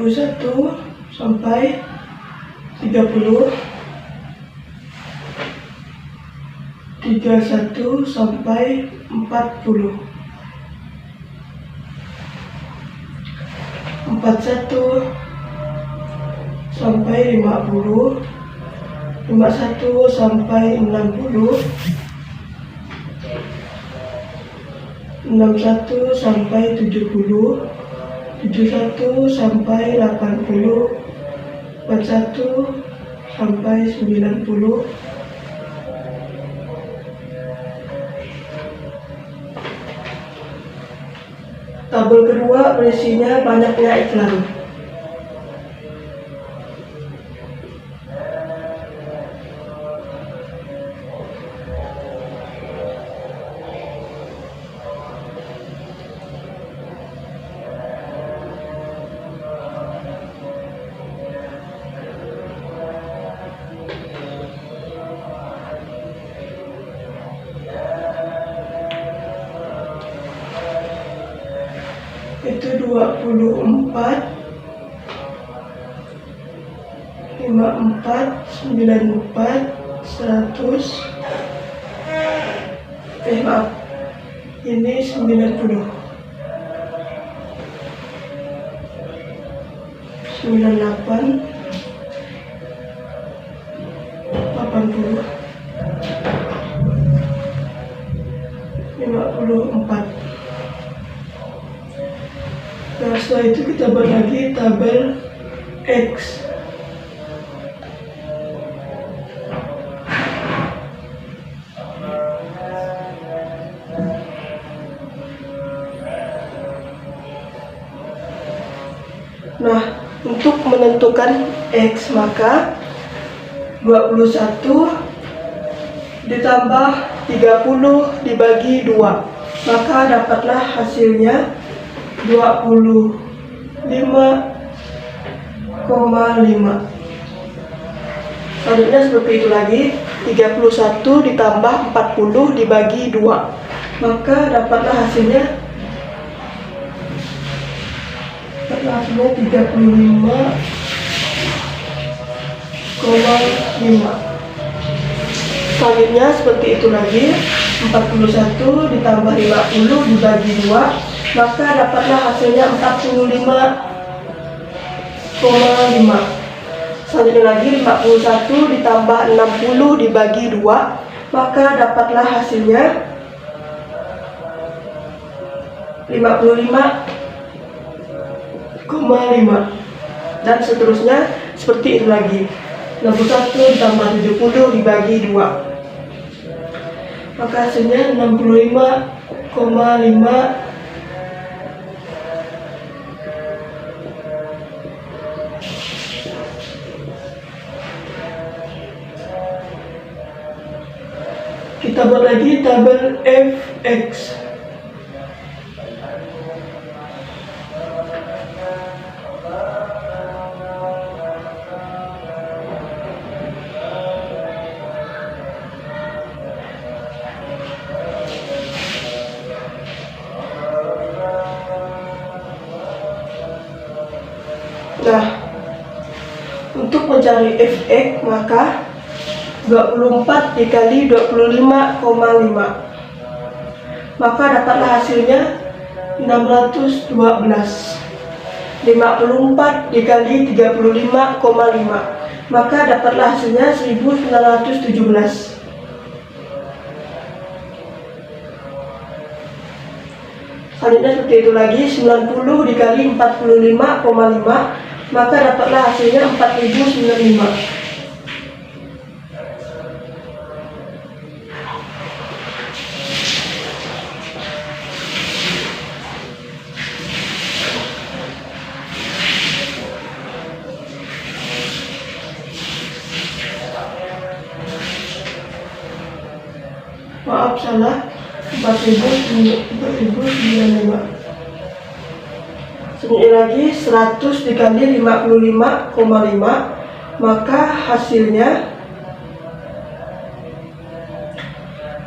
(21 sampai 30), 31 sampai 40, 41 sampai 50, 51 sampai 60, 61 sampai 70, 71 sampai 80, 41 sampai 90, tabel kedua berisinya banyaknya iklan. itu 24, 54, 94, 100, maaf, ini 90, 98, 80, 54. Nah, setelah itu kita buat lagi tabel X. Nah, untuk menentukan X maka 21 ditambah 30 dibagi 2, maka dapatlah hasilnya 25,5. Selanjutnya seperti itu lagi, 31 ditambah 40 dibagi 2, maka dapatlah hasilnya 35,5. Selanjutnya seperti itu lagi, 41 ditambah 50 dibagi 2, maka dapatlah hasilnya 45,5. Selanjutnya lagi, 51 ditambah 60 dibagi 2, maka dapatlah hasilnya 55,5. Dan seterusnya seperti itu lagi, 61 ditambah 70 dibagi 2, maka hasilnya 65,5. Kita buat lagi tabel Fx. Nah, untuk mencari Fx maka 24 dikali 25,5, maka dapatlah hasilnya 612. 54 dikali 35,5, maka dapatlah hasilnya 1917. Selanjutnya seperti itu lagi, 90 dikali 45,5, maka dapatlah hasilnya 4095. Maaf, salah, 4095. Selanjutnya lagi, 100 dikali 55,5, maka hasilnya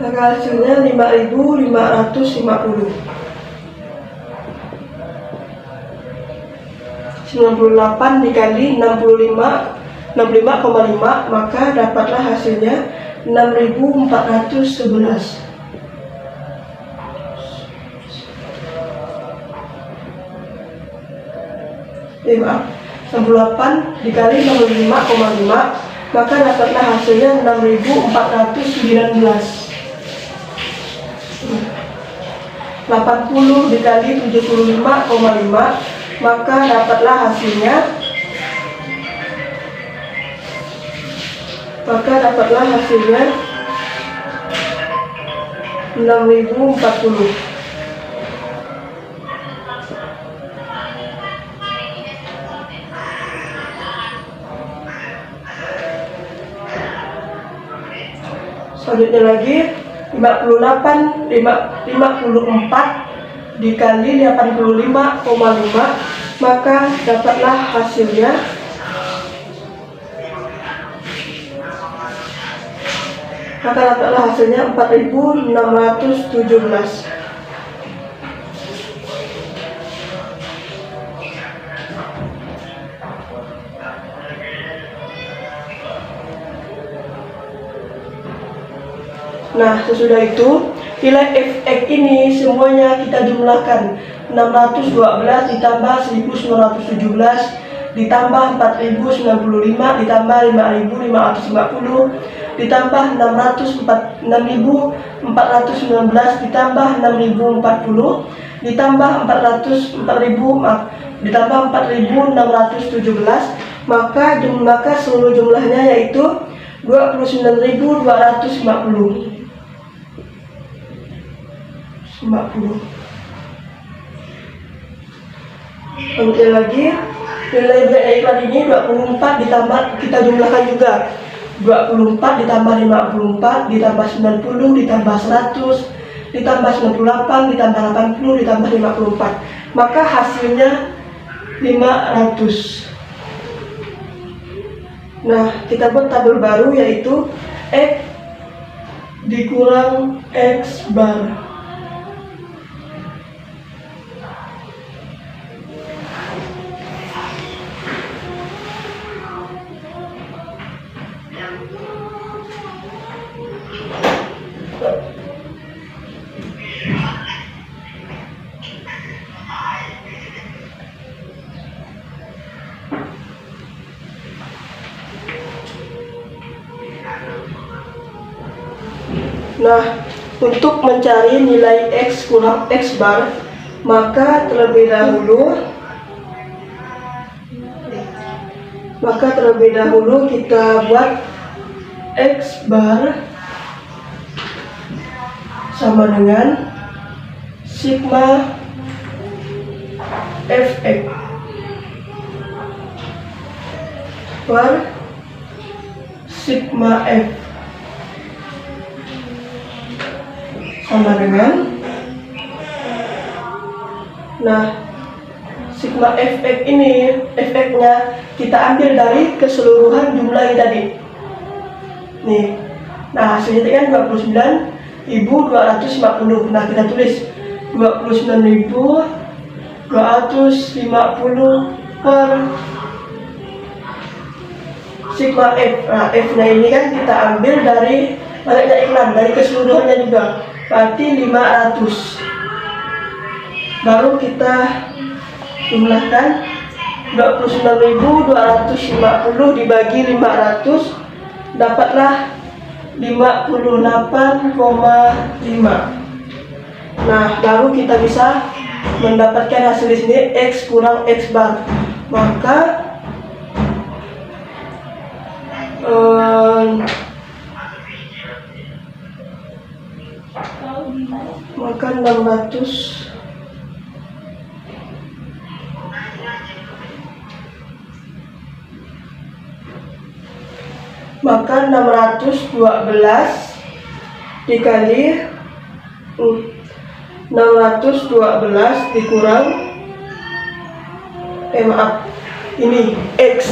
5550. 98 dikali 65,5, maka dapatlah hasilnya 6411. Maaf, 68 dikali 65,5, maka dapatlah hasilnya 6419. 80 dikali 75,5, maka dapatlah hasilnya 6040. Selanjutnya lagi, 54 dikali 85,5, maka dapatlah hasilnya 4617. Nah, sesudah itu nilai fx ini semuanya kita jumlahkan. 612 ditambah 1917 ditambah 4095 ditambah 5550 ditambah 6419 ditambah 6040 ditambah 4617, maka seluruh jumlahnya yaitu 29.250. Kemudian lagi nilai break iklan ini 24 ditambah, kita jumlahkan juga 24 ditambah 54 ditambah 90 ditambah 100 ditambah 98 ditambah 80 ditambah 54, maka hasilnya 500. Nah, kita buat tabel baru yaitu X dikurang X bar. Nah, untuk mencari nilai X kurang X bar, maka terlebih dahulu kita buat X bar sama dengan sigma fx per sigma f sama dengan, nah, sigma fx ini, fx-nya kita ambil dari keseluruhan jumlah yang tadi. Nih, nah hasilnya kan 29.250. Nah, kita tulis 29.250 per sigma f. Nah, f-nya ini kan kita ambil dari banyaknya iklan, dari keseluruhannya juga. Berarti 500. Baru kita jumlahkan 29.250 dibagi 500, dapatlah 58,5. Nah, baru kita bisa mendapatkan hasil di sini X kurang X bar. Maka 600 maka 612 dikali 612 dikurang ini X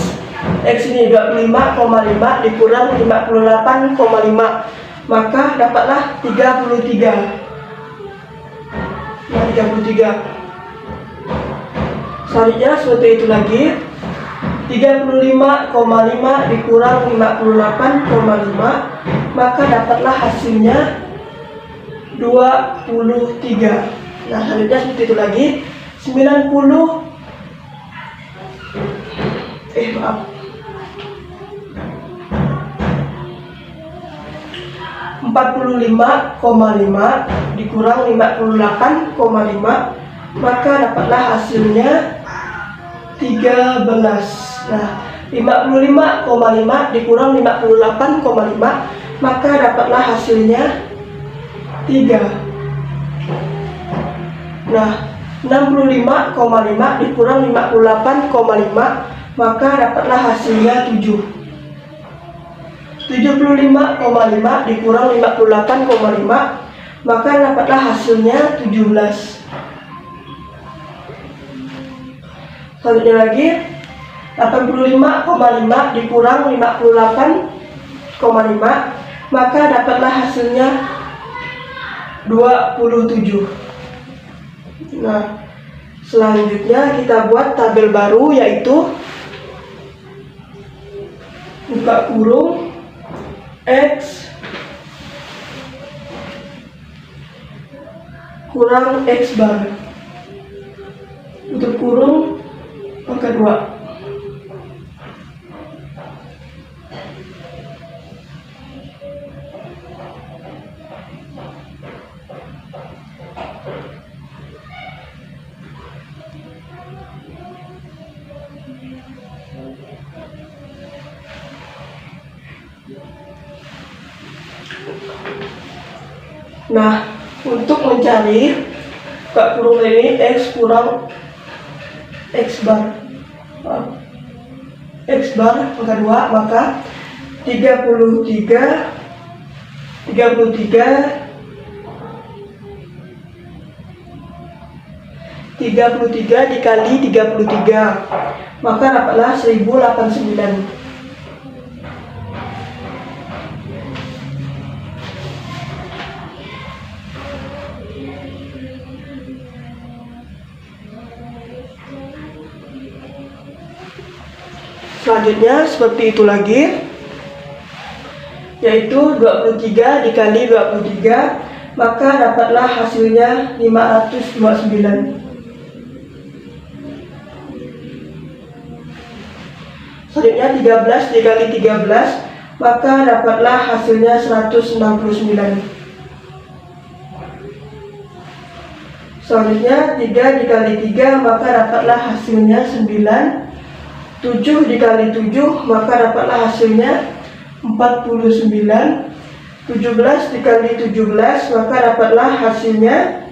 ini 25,5 dikurang 58,5, maka dapatlah 33. Nah, 33. Selanjutnya seperti itu lagi, 35,5 dikurang 58,5, maka dapatlah hasilnya 23. Nah, selanjutnya seperti itu lagi, 45,5 dikurang 58,5, maka dapatlah hasilnya 13. Nah, 55,5 dikurang 58,5, maka dapatlah hasilnya 3. Nah, 65,5 dikurang 58,5, maka dapatlah hasilnya 7. 75,5 dikurang 58,5, maka dapatlah hasilnya 17. Selanjutnya lagi, 85,5 dikurang 58,5, maka dapatlah hasilnya 27. Nah, selanjutnya kita buat tabel baru, yaitu buka kurung X kurang X bar. Tutup kurung pangkat 2. Nah, untuk mencari buka kurung ini X kurang X bar pangkat 2, maka 33 dikali 33, maka dapatlah 1089. Selanjutnya seperti itu lagi, yaitu 23 dikali 23, maka dapatlah hasilnya 529. Selanjutnya 13 dikali 13, maka dapatlah hasilnya 169. Selanjutnya 3 dikali 3, maka dapatlah hasilnya 9. 7 dikali 7, maka dapatlah hasilnya 49. 17 dikali 17, maka dapatlah hasilnya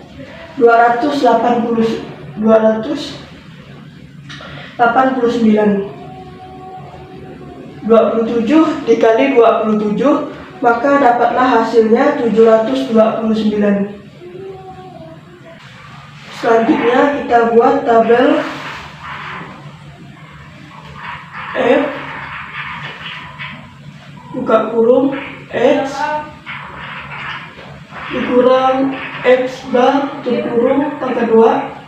289. 27 dikali 27, maka dapatlah hasilnya 729. Selanjutnya kita buat tabel F buka kurung X dikurang X bar tutup kurung pangkat 2.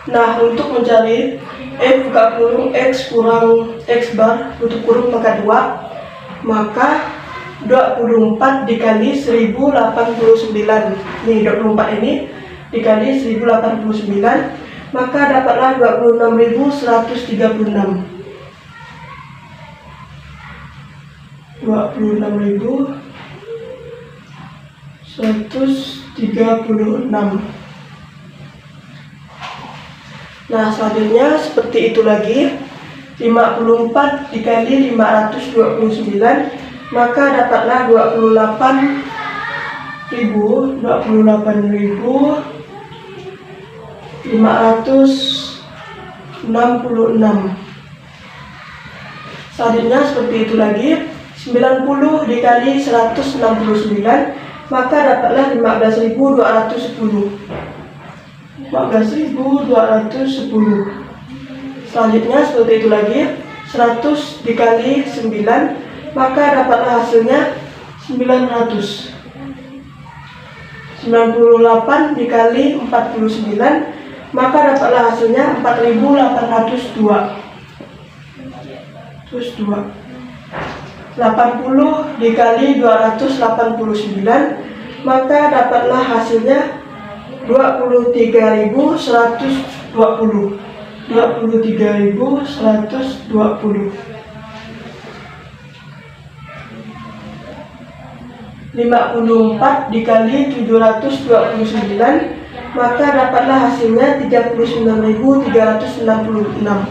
Nah, untuk mencari F buka kurung X kurang X bar tutup kurung pangkat 2, maka 24 dikali 1089. Nih, 24 ini dikali 1089, maka dapatlah 26.136. 26.136. Nah, selanjutnya seperti itu lagi, 54 dikali 529, maka dapatlah 28.566. Selanjutnya seperti itu lagi, 90 dikali 169, maka dapatlah 15.210. 15.210. Selanjutnya seperti itu lagi, 100 dikali 9, maka dapatlah hasilnya 900. 98 dikali 49, maka dapatlah hasilnya 4.802. 80 dikali 289, maka dapatlah hasilnya 23.120. 23.120. 54 dikali 729, maka dapatlah hasilnya 39.366.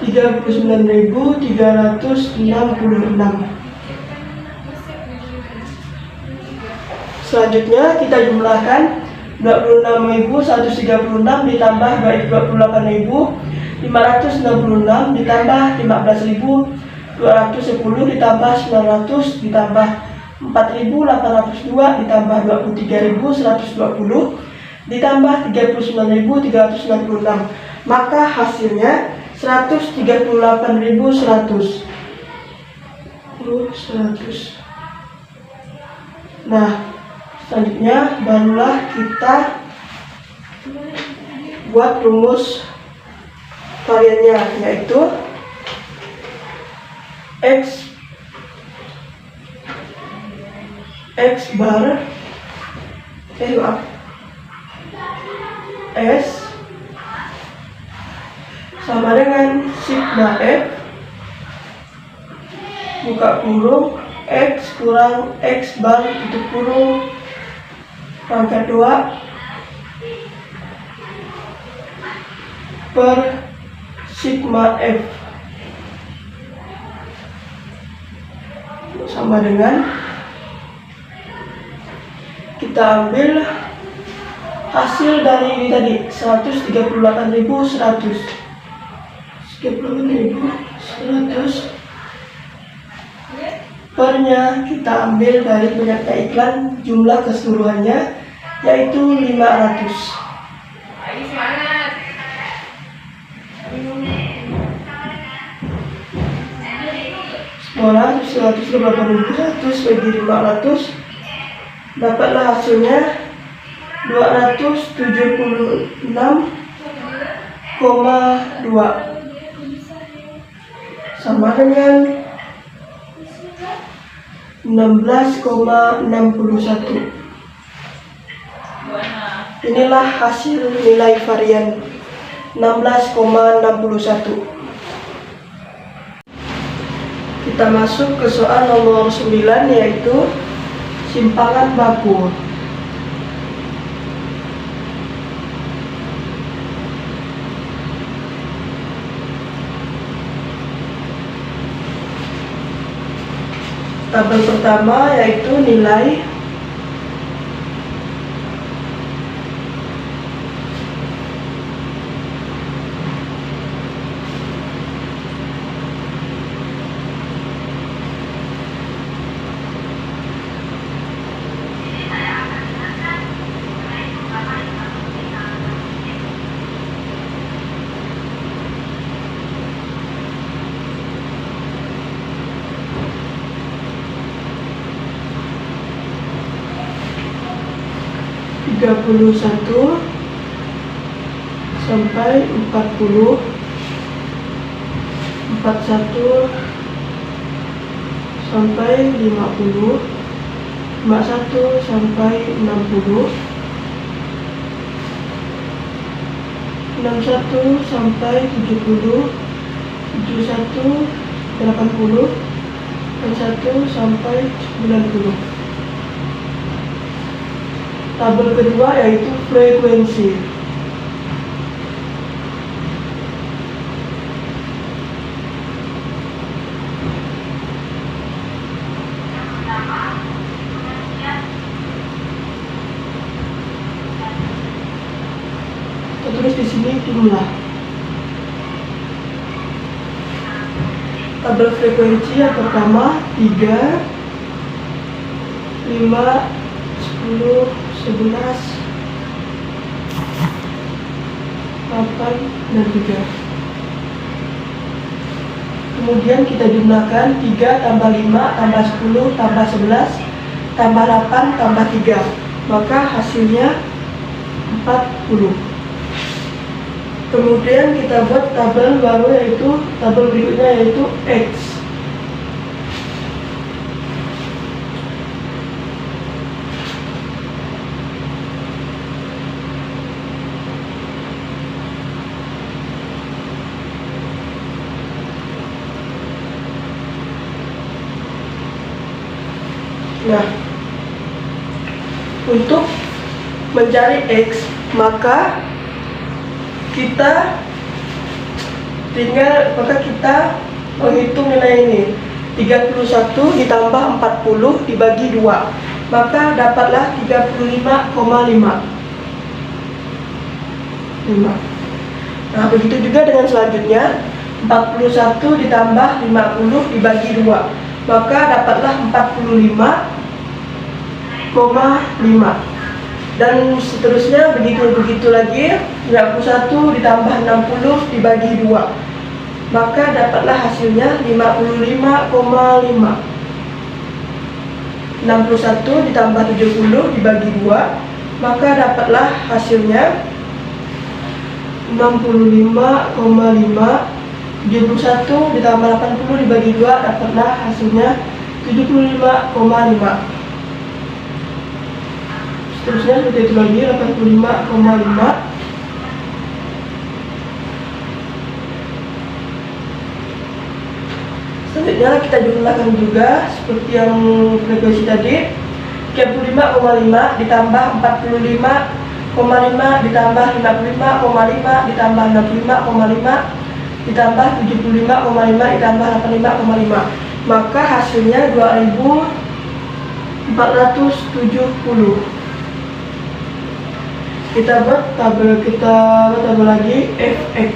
39.366. Selanjutnya kita jumlahkan 26.136 ditambah 28.566 ditambah 15.210 ditambah 900 ditambah 4.802 ditambah 23.120 ditambah 39.366, maka hasilnya 138.100. 100. Nah, selanjutnya barulah kita buat rumus variannya, yaitu X bar S sama dengan sigma F buka kurung X kurang X bar tutup kurung pangkat 2 per sigma F sama dengan kita ambil hasil dari ini tadi 138.100 pernya kita ambil dari banyaknya iklan, jumlah keseluruhannya yaitu 500. Semoga 188.100 bagi 500 dapatlah hasilnya 276,2 sama dengan 16,61. Inilah hasil nilai varian 16,61. Kita masuk ke soal nomor 9, yaitu simpangan baku. Tabel pertama yaitu nilai (31 sampai 40), 41 sampai 50, 51 sampai 60, 61 sampai 70, 71 80, 81 sampai 90. Tabel kedua yaitu frekuensi. Kita tulis di sini jumlah. Tabel frekuensi yang pertama 3, 5, 10, 11, 8, dan 3. Kemudian kita jumlahkan 3 tambah 5 tambah 10 tambah 11 tambah 8 tambah 3, maka hasilnya 40. Kemudian kita buat tabel baru, yaitu tabel berikutnya yaitu X. Nah, untuk mencari X, maka kita menghitung nilai ini. 31 ditambah 40 dibagi 2, maka dapatlah 35,5. Nah, begitu juga dengan selanjutnya. 41 ditambah 50 dibagi 2, maka dapatlah 45,5. Dan seterusnya begitu lagi. 51 ditambah 60 dibagi 2, maka dapatlah hasilnya 55,5. 61 ditambah 70 dibagi 2, maka dapatlah hasilnya 65,5. 71 ditambah 80 dibagi 2 dapatlah hasilnya 75,5. Seterusnya seperti itu lagi, 85,5. Selanjutnya kita jumlahkan juga seperti yang frekuensi tadi. 35,5 ditambah 45,5 ditambah 55,5 ditambah 65,5 ditambah 75,5 ditambah 85,5, maka hasilnya 2470. Kita buat tabel lagi fx.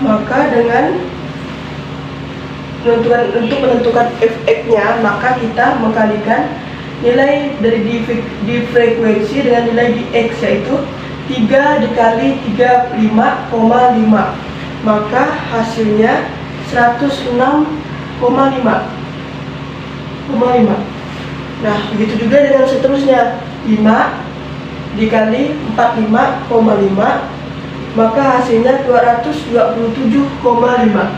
Maka dengan untuk menentukan fx-nya, maka kita mengkalikan nilai dari di frekuensi dengan nilai di x, yaitu 3 dikali 35,5, maka hasilnya 106,5. Nah, begitu juga dengan seterusnya. 5 dikali 45,5, maka hasilnya 227,5.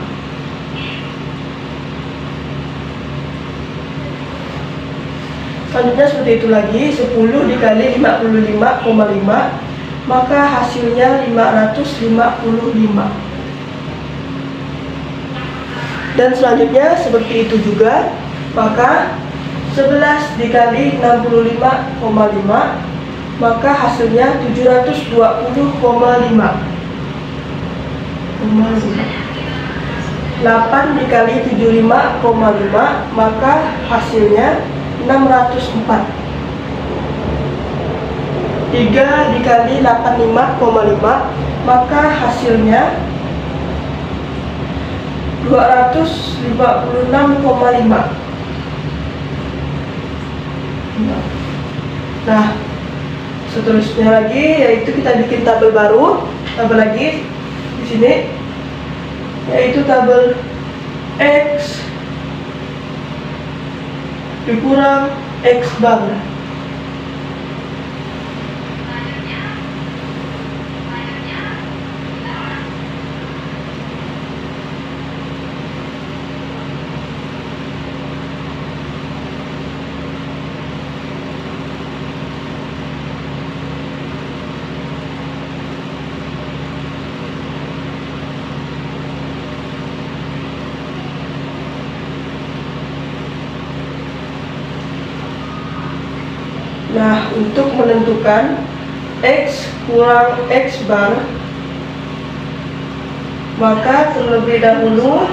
Selanjutnya seperti itu lagi. 10 dikali 55,5, maka hasilnya 555. Dan selanjutnya seperti itu juga, maka 11 dikali 65,5, maka hasilnya 720,5. 8 dikali 75,5, maka hasilnya 604. 3 dikali 85,5, maka hasilnya 256,5. Nah, seterusnya lagi yaitu kita bikin tabel baru, tabel lagi di sini, yaitu tabel X dikurang X bar. Nah, untuk menentukan X kurang X bar, maka terlebih dahulu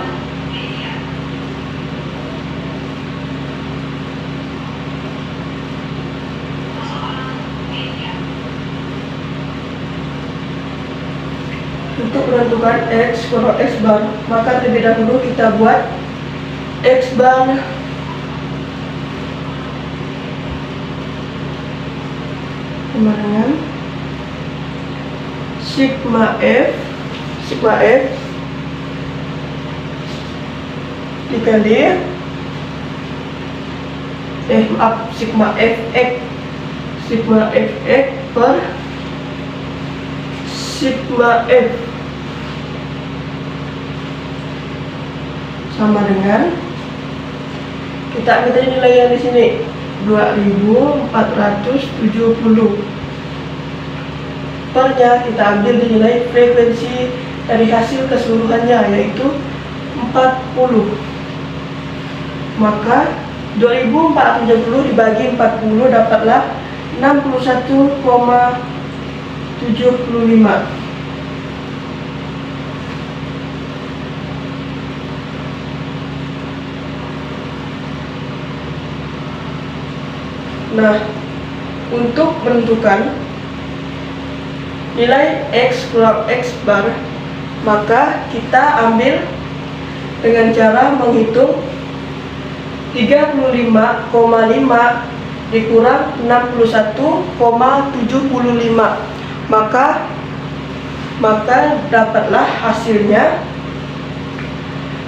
untuk menentukan X kurang X bar, maka terlebih dahulu kita buat X bar sama dengan sigma F dikali sigma Fx per sigma F sama dengan, kita ambil tadi nilai yang di sini 2470. Pernya kita ambil di nilai frekuensi dari hasil keseluruhannya, yaitu 40. Maka 2470 dibagi 40 dapatlah 61,75. Nah, untuk menentukan nilai X kurang X bar, maka kita ambil dengan cara menghitung 35,5 dikurang 61,75, maka dapatlah hasilnya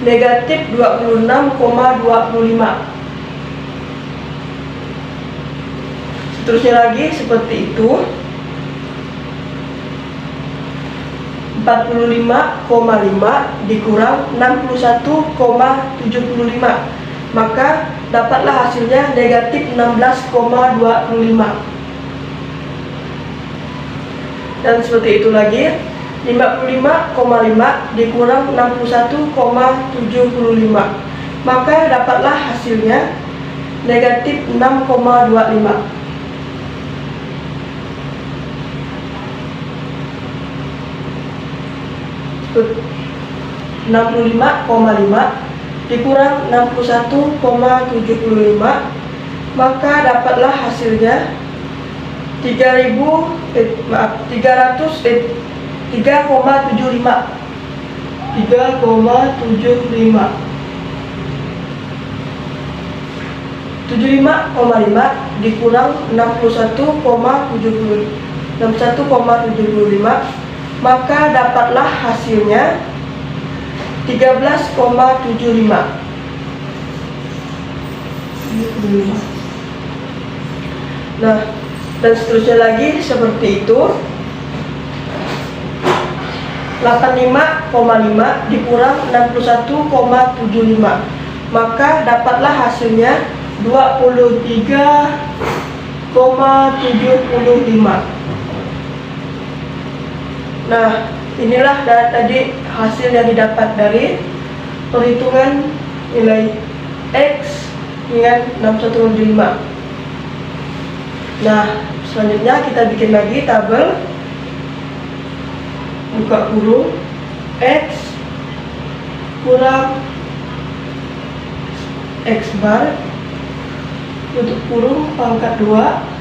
negatif 26,25. Seterusnya lagi seperti itu, 45,5 dikurang 61,75, maka dapatlah hasilnya negatif 16,25. Dan seperti itu lagi, 55,5 dikurang 61,75, maka dapatlah hasilnya negatif 6,25. Tuh, 65,5 dikurang 61,75, maka dapatlah hasilnya 3,75. 75,5 dikurang 61,75, maka dapatlah hasilnya 13,75. Nah, dan seterusnya lagi seperti itu. 85,5 dikurang 61,75, maka dapatlah hasilnya 23,75. Nah, inilah tadi hasil yang didapat dari perhitungan nilai X dengan 61,75. Nah, selanjutnya kita bikin lagi tabel, buka kurung X kurang X bar, tutup kurung pangkat 2,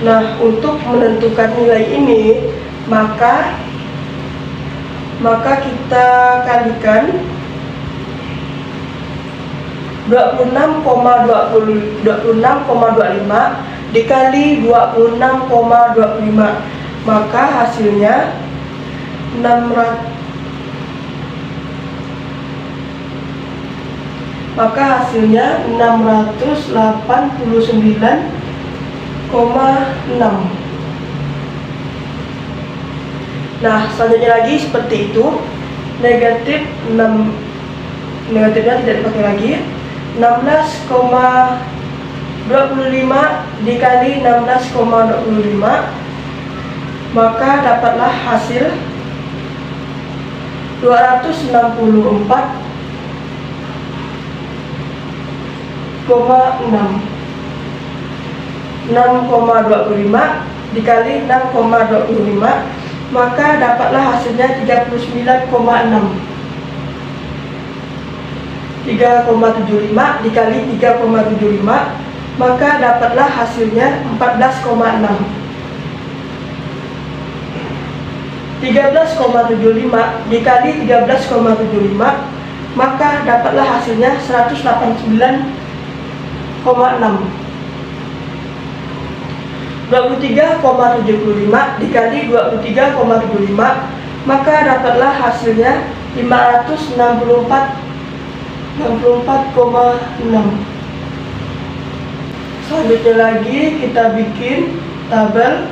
Nah, untuk menentukan nilai ini, maka kita kalikan 26,25 dikali 26,25, maka hasilnya 689,6. Nah, selanjutnya lagi seperti itu, negatif 6, negatifnya tidak dipakai lagi, 16,25 dikali 16,25, maka dapatlah hasil 264,6. 6,25 dikali 6,25, maka dapatlah hasilnya 39,6. 3,75 dikali 3,75, maka dapatlah hasilnya 14,6. 13,75 dikali 13,75, maka dapatlah hasilnya 189,6. 23,75 dikali 23,75, maka dapatlah hasilnya 564,6. Selanjutnya lagi kita bikin tabel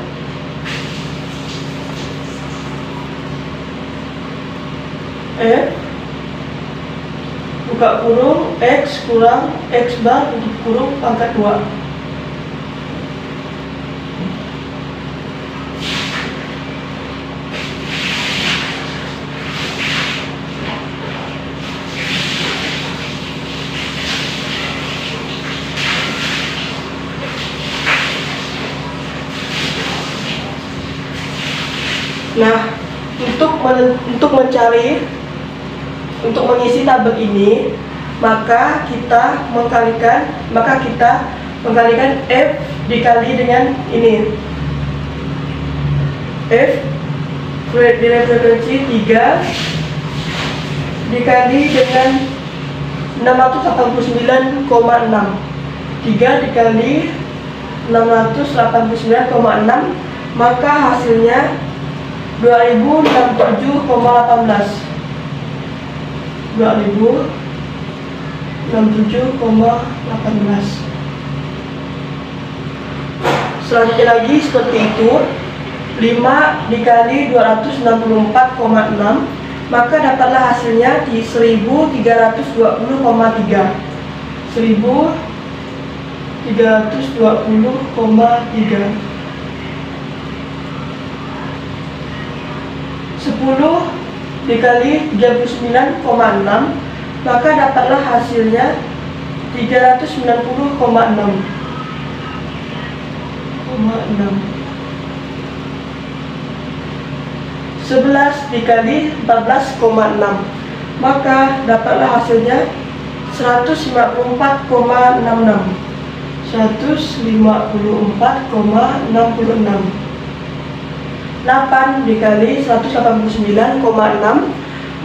F, buka kurung X kurang X bar, tutup kurung pangkat 2. Nah, untuk mengisi tabel ini, maka kita mengkalikan F dikali dengan ini. F nilai frekuensi 3 dikali dengan 689,6. 3 dikali 689,6, maka hasilnya 2067,18. 2067,18. Selanjutnya lagi seperti itu. 5 dikali 264,6, maka dapatlah hasilnya di 1320,3. 1320,3. 10 dikali 39,6, maka dapatlah hasilnya 390,6. 11 dikali 14,6, maka dapatlah hasilnya 154,66. 154,66. 8 dikali 189,6,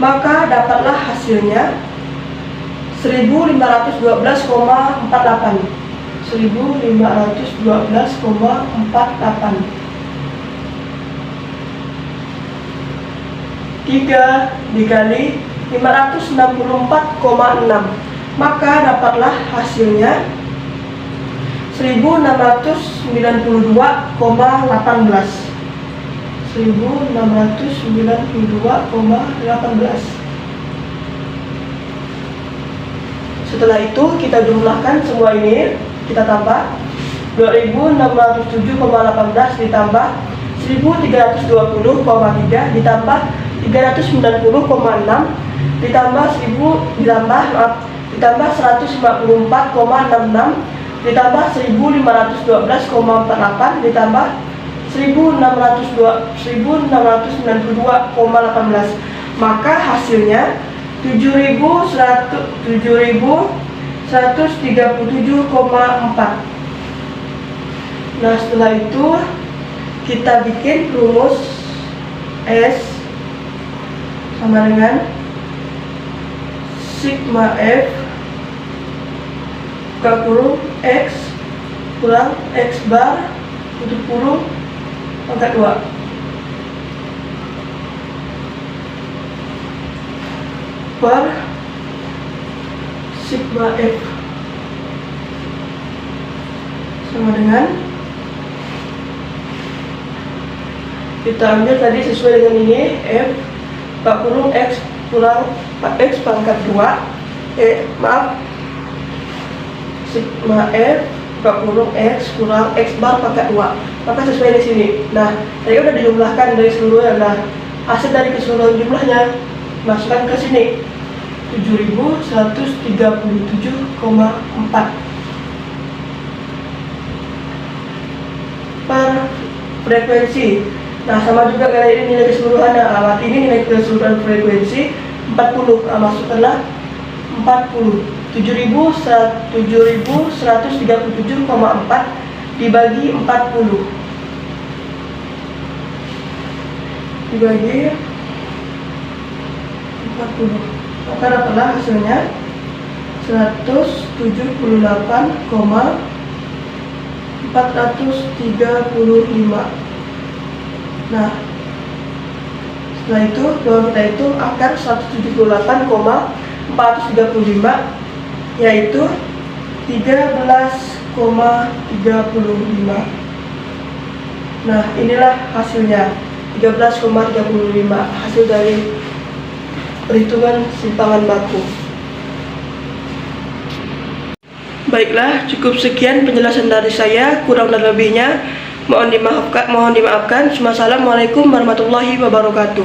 maka dapatlah hasilnya 1512,48. 1512,48. 3 dikali 564,6, maka dapatlah hasilnya 1692,18. 1692,18. Setelah itu kita jumlahkan semua ini, kita tambah 2607,18 ditambah 1320,3 ditambah 390,6 ditambah 154,66 ditambah 1512,48 ditambah 1692,18, maka hasilnya 7137,4. Nah, setelah itu kita bikin rumus S sama dengan sigma F buka kurung X kurang X bar tutup kurung pangkat 2 per sigma F sama dengan, kita ambil tadi sesuai dengan ini, F buka kurung X kurang X pangkat 2 sigma F buka kurung X kurang X bar pangkat 2, maka sesuai di sini. Nah, tadi udah dijumlahkan dari seluruhnya. Nah, hasil dari keseluruhan jumlahnya masukkan ke sini 7137,4 per frekuensi. Nah, sama juga kayak ini nilai keseluruhannya. Arti ini nilai keseluruhan frekuensi 40. Masukkanlah 40. 7137,4 dibagi 40. Dibagi 40. Maka dapatlah hasilnya 178,435. Nah, setelah itu baru kita hitung akar 178,435, yaitu 13,35. Nah, inilah hasilnya 13,35, hasil dari perhitungan simpangan baku. Baiklah, cukup sekian penjelasan dari saya. Kurang dan lebihnya mohon dimaafkan. Wassalamualaikum warahmatullahi wabarakatuh.